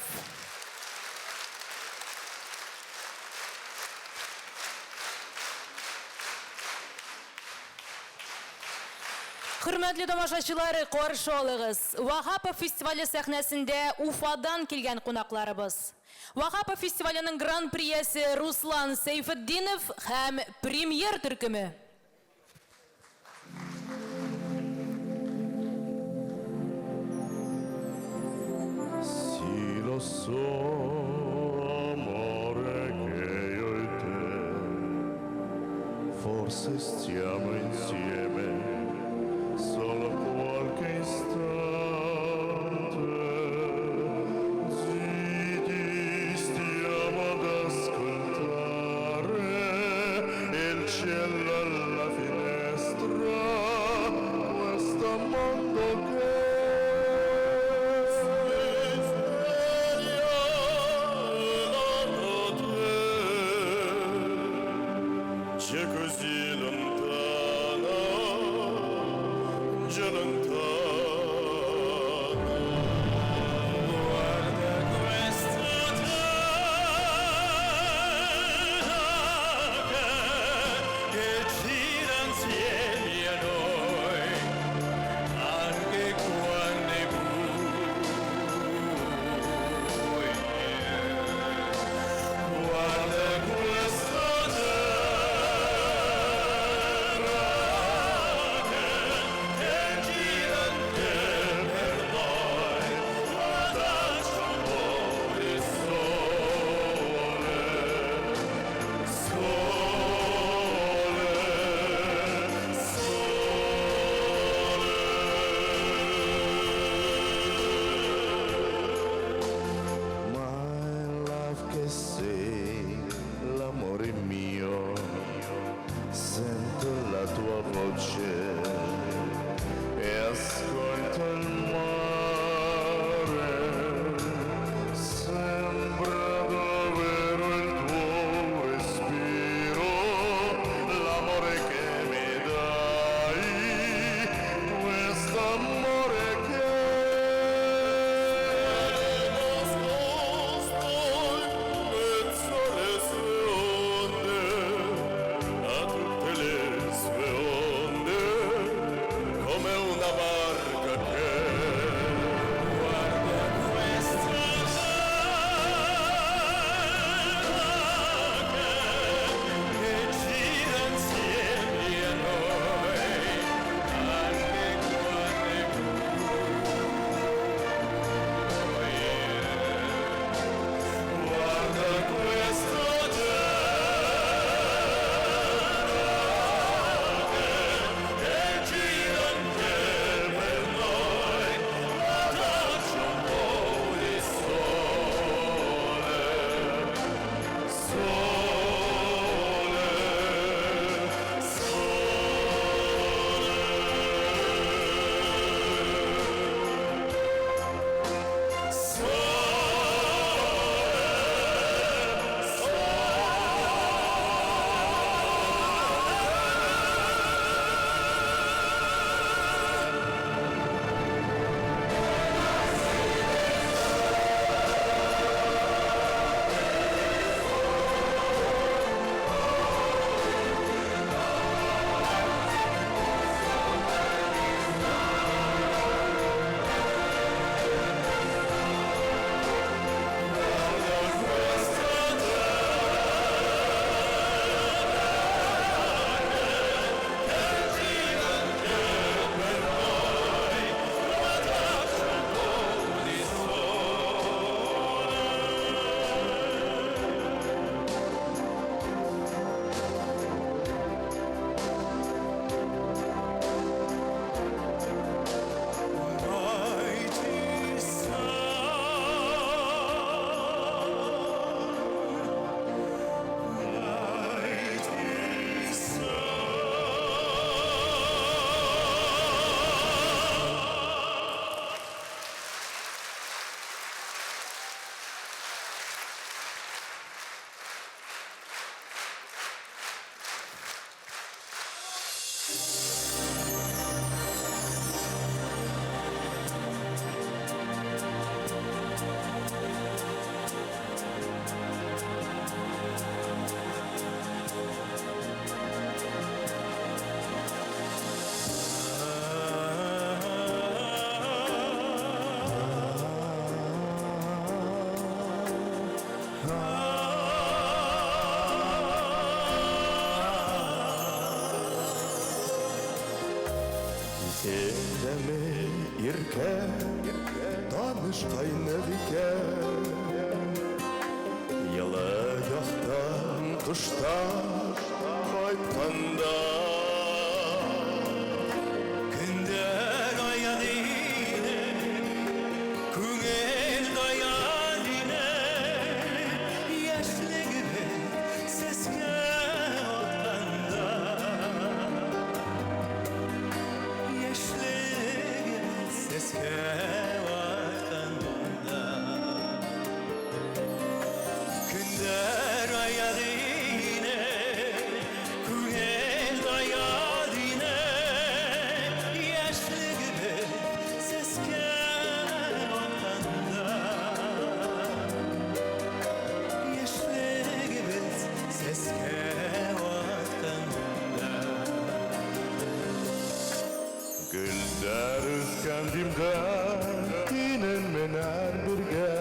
Хөрмәтле тамашачылар, каршы алыгыз. Вагапов фестивале сәхнәсендә Уфадан килгән кунакларыбыз. Вагапов фестиваленең гран-приясе Руслан Сейфетдинов һәм премьер төркеме. Forse stiamo insieme solo qualche istante, zitti stiamo ad ascoltare L'amore mio, sento la tua voce e ascolto il mare, sembra davvero il tuo respiro, l'amore che mi dai, quest'amore che come una barca che guarda questa barca che gira insieme a noi anche quando è buio. Guarda questo Эдеме ирке, таныш кайнавике, Йылы яктан кыштан кайтканда, Күндер аян ине, күңел даян ине, Яшьлегиме сескә атканда, Sesке varkanda Künder ayadine Efendimde dinin menen birge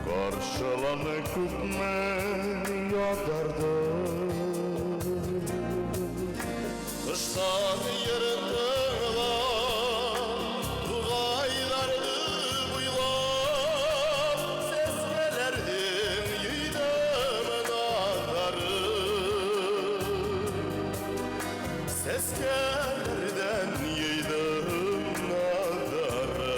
Karşılanı kütmen yadardı Kıştan yerinde Tuğaylardı buylap Ses velerdim yiğidemin ağları Seskerden yedim nazarı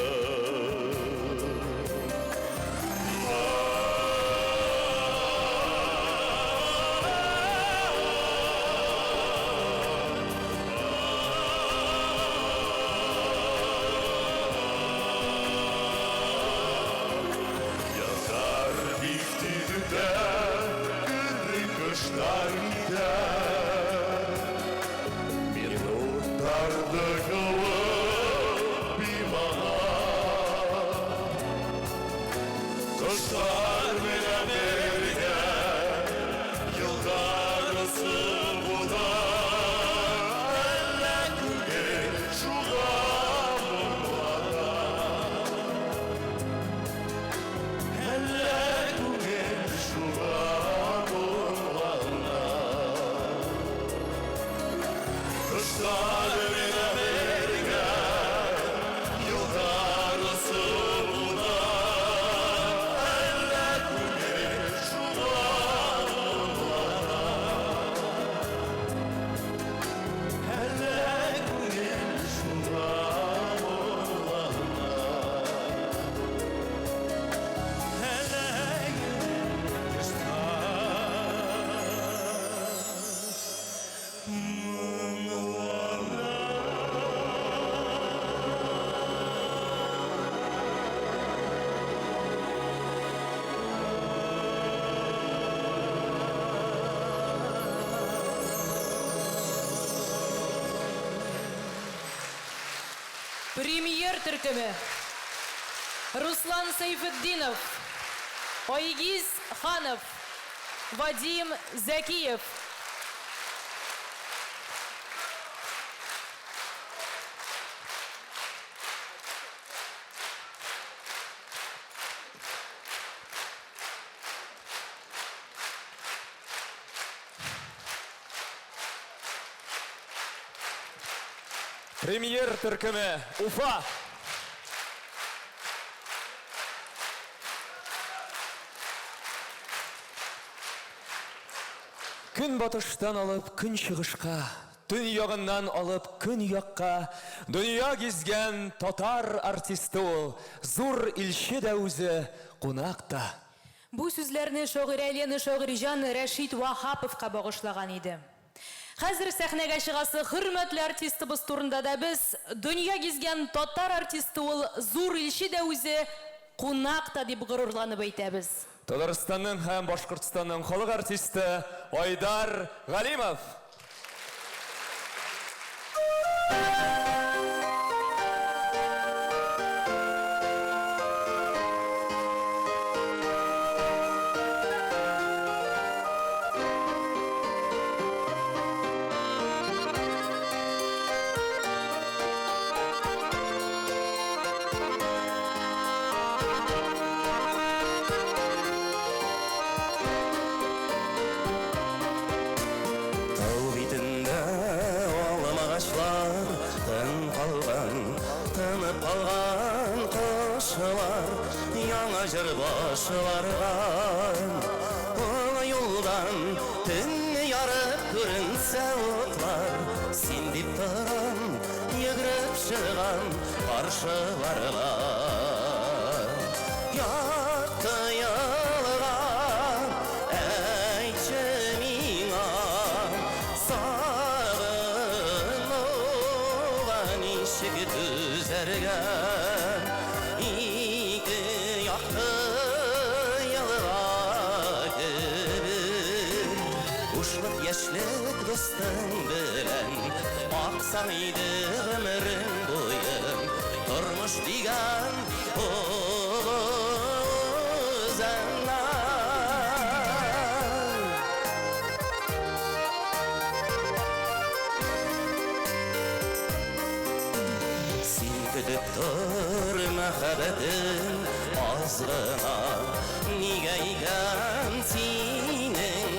Yazar dikti düde Gürrü kışlar gider Minutlarda kalıp bir bana Kışlar bile birge Yıllar ısın bu da Elle güge şu gamurlara Elle güge şu gamurlara Kışlar bile birge Yıllar ısın bu da Elle güge şu gamurlara Elle güge şu gamurlara Elle güge şu Премьер төркеме. Руслан Сайфетдинов, Ойгиз Ханов, Вадим Закиев. Премьер төркеме Уфа. Күн батыштан алып күн чыгышка, төн ягыннан алып көн якка, дөнья гизгән татар артисты ул, зур илче дә үзе, кунак та. Бу сүзләрне шагыйрәләне шагыйрҗан Рәшит Вахаповка багышлаган иде. Хәзер сәхнәгә чыгасы хөрмәтле артистыбыз турында да без дөнья гизгән татар артисты ул, зур илче дә үзе, кунак та дип горурланып әйтәбез. Татарстанның һәм Башкортстанның халык артисты Айдар Галимов. Жыр башыларған Ол юлдан түн ярып көрінсе отлар Сен деп тұрам, егіріп шығам қаршыларға Ятты ялған, әйтші миңа Сағын оған ишік түзерген Яшьлек достың белән Аксаң иде гомерең буен Тормыш дигән үзеңнән Ишетер мәхәббәтем азгына Нигә икән синең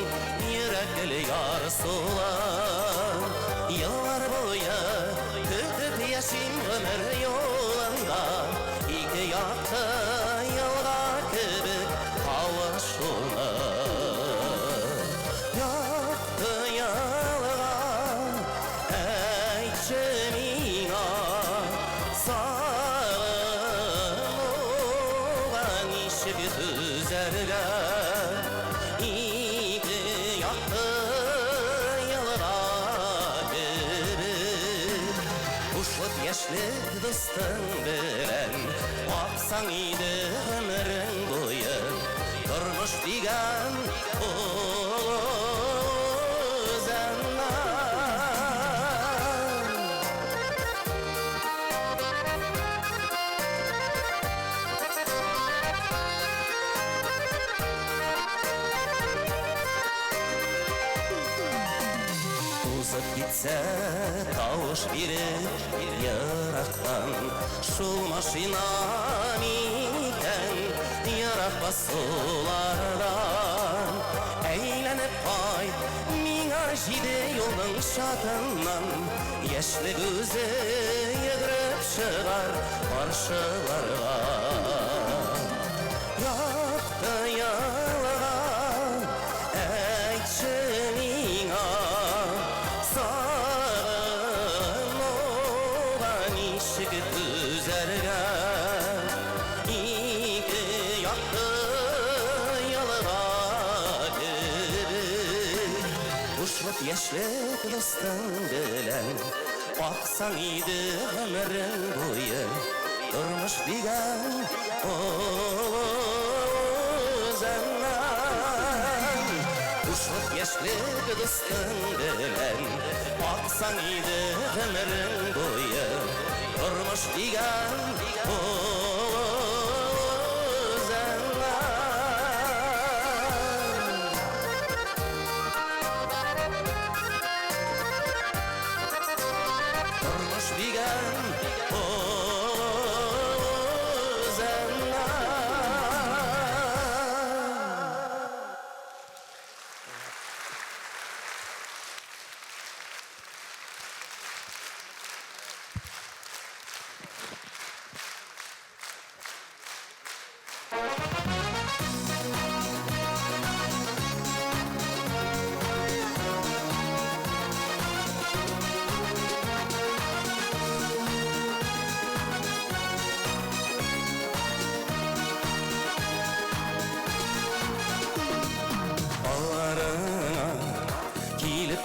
йөрәкле ярсулар Еллар буе көтеп яшим гомер юлында Ике якты елга кебек кавышуны Якты ялга әйтче миңа Сағынуға ничек түзәргә Ике якты елга кебек Ушлык яшьлек дустың белән Аксаң иде гомерең буе Тормыш дигән Узып китсә тавыш биреп ерактан Шул машина микән ерак басулардан Әйләнеп кайт миңа җиде юлның чатыннан Яшьлек үзе йөгереп чыгар каршыларга Якты ялга әйтче миңа Сағынуға ничек түзәргә Ике якты елга кебек Ушлык яшьлек дустың белән Аксаң иде гомерең буе Тормыш дигән үзәннән Ушлык яшьлек дустың белән Аксаң иде гомерең буе Тормыш дигән Тормыш дигән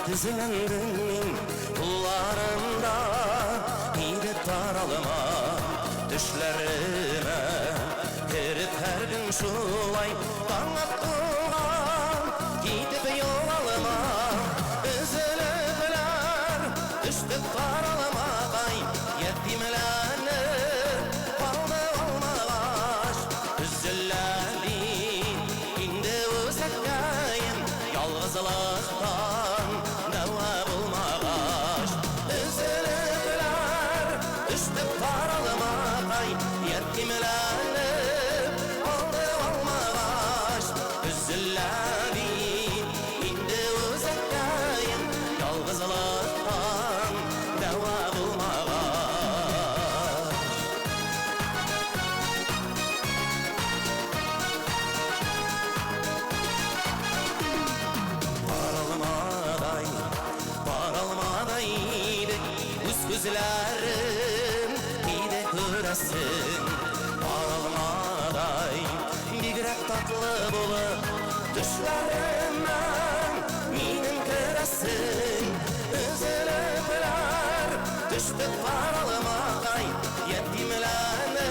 Тізілендім мен Құлларымда Иді таралыма Түшлеріме Керіп әр күн шулай Таң атқылған Кетіп йолалыма Үзіліплер Түштік таралыма Қай Еттімләні Қалды олмағаш Үзіләли Инді өзәккәйін Ялғызылықтан Дәуа булмағаш Үзіліплер Түштік таралыма Қай Еттімләні Қалды олмағаш Үзіләли Инді өзәккәйін Ялғызылықтан Дәуа булмағаш Паралмадай идек Үз күзләрім Иде күрәсің Паралмадай Бигрәк татлы булып Түшләрімнән Минем күрәсің Үзіліплер Түштік паралмадай Еттімләні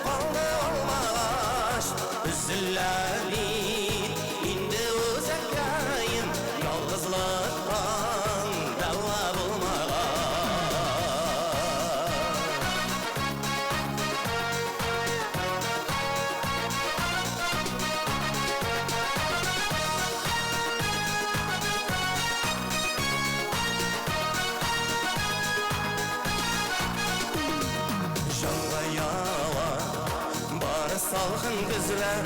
Қалды олмағаш Үзіләли Инде өзәккәйін Ялғызлықтан Дәуа булмағаш salgın güzler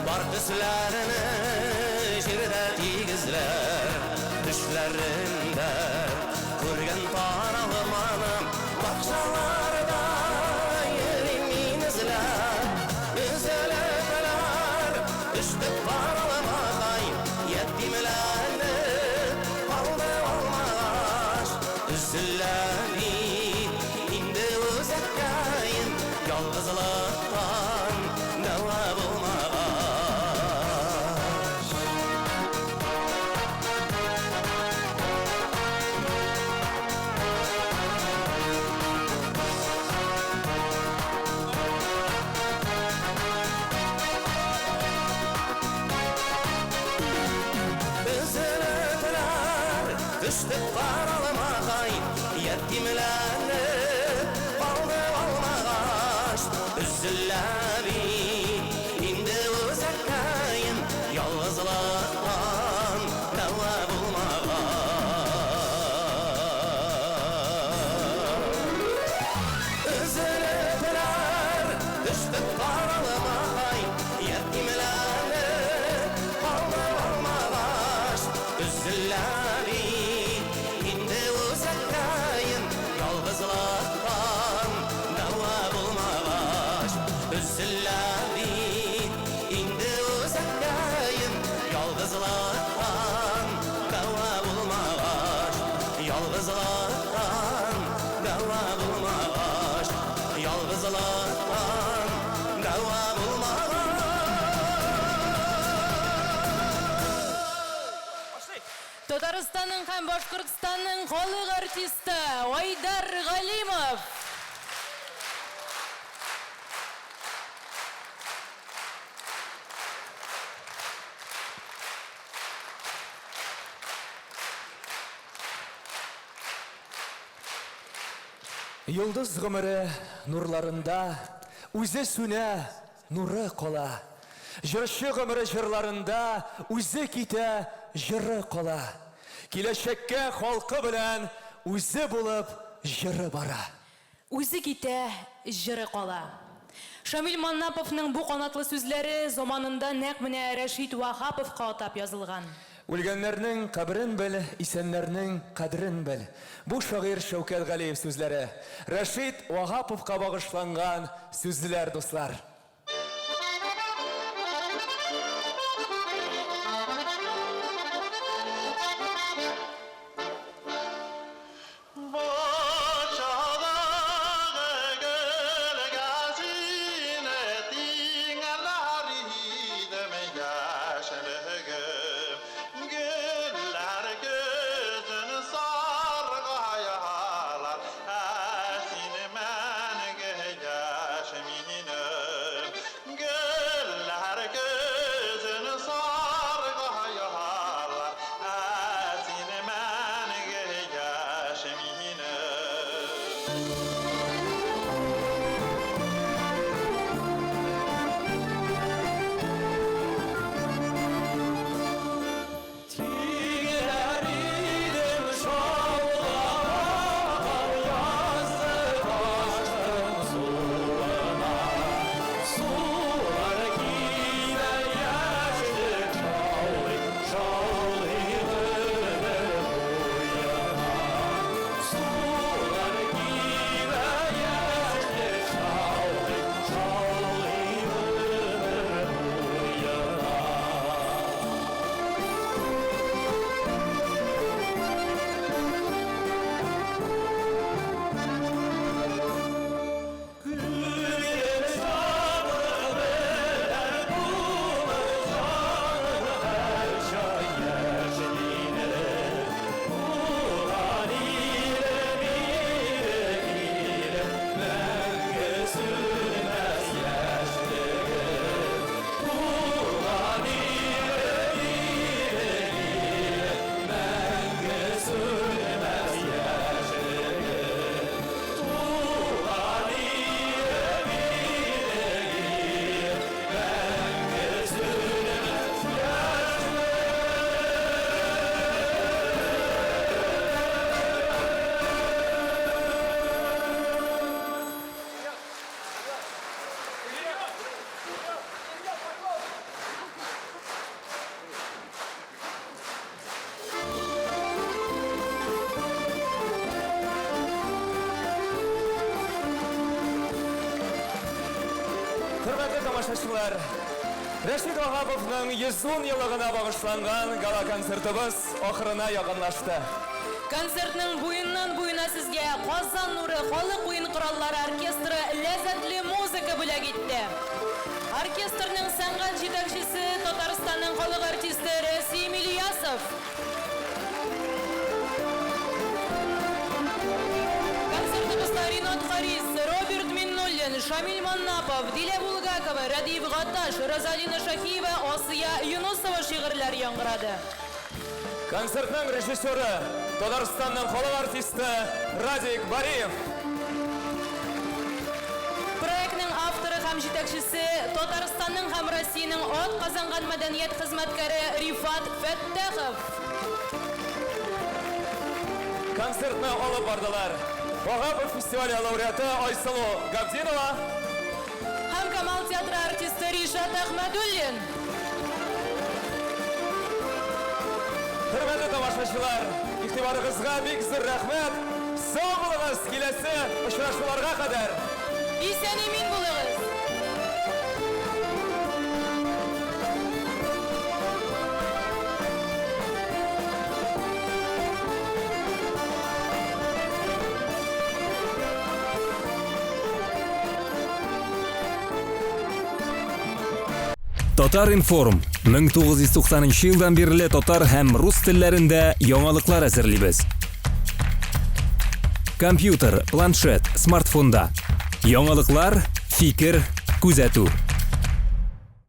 Var düzlerini Jirde tigizler Düşlerinde Kurgen paralım anım Bakşalarda Yerimin izler Üzülebeler Düştük paralım ağay Yetimlerle Aldı olmaz Üzülleri İndi uzakkayım Yalnızlıktan Dava bulmaz Üzülüdüler Düştük paralım ağay Yetimlerle Aldı olmaz Üzülleri İndi uzakkayım Yalnızlıktan Dava bulmaz Üzülüdüler Düştük paralım ağay Yetimlerle Aldı olmaz Üzülleri İndi uzakkayım Yalnızlıktan Dava bulmaz Üzülleri İndi uzakkayım Yalnızlıktan Dava bulmaz Yalnızlıktan Dava bulmaz Yalnızlıktan Dava bulmaz Татарстанның һәм Башкортстанның халык артисты Айдар Галимов. Йолдыз гомере нурларында үзе сүнә, нуры кала. Җырчы гомере җырларында үзе китә, җыры кала. Киләчәккә халкы белән үзе булып җыры бара. Үзе китә, җыры кала. Шамил Маннаповның бу канатлы сүзләре заманында нәкъ менә Рәшит Ваһаповка атап язылган. Үлгәннәрнең кабрен бел, исәннәрнең кадерен бел. Бу шагыйрь Шәүкәт Галиев сүзләре. Рәшит Ваһаповка багышланган сүзләр, дуслар. Asine men ge yaşamine тамашачылар, Рәшид Вахаповның 110 еллыгына багышланган гала концертыбыз ахырына якынлашты. Концертның буйыннан-буйына сезгә Казан нуры халык уен кораллары оркестры ләззәтле музыка бүләк итте. Оркестрның сәнгать җитәкчесе Татарстанның халык артисты Рәсим Ильясов. Концертыбызда Ринат Харис, Роберт Миннуллин, Шамиль Маннапов, Дилә Булгакова, Радиев Гаташ, Розалина Шахиева, Асия Юнусова шигырьләр яңгырады. Концертның режиссеры Татарстанның халык артисты Радик Бариев. Проектның авторы һәм җитәкчесе Татарстанның һәм Россиянең ат казанган мәдәният хезмәткәре Рифат Фәттахов. Концертны алып бардылар. Вахапов фестивале лауреаты Айсылу Габдинова Һәм Камал театры артисты Ришат Әхмәдуллин. Хөрмәтле тамашачылар, игътибарыгызга бик зур рәхмәт. Сау булыгыз, киләсе очрашуларга кадәр. Исән-имин булыгыз. Татар информ 1990 елдан бирле татар һәм рус телләрендә яңалыклар әзерлибез. Компьютер, планшет, смартфонда. Яңалыклар, фикер, күзәтү.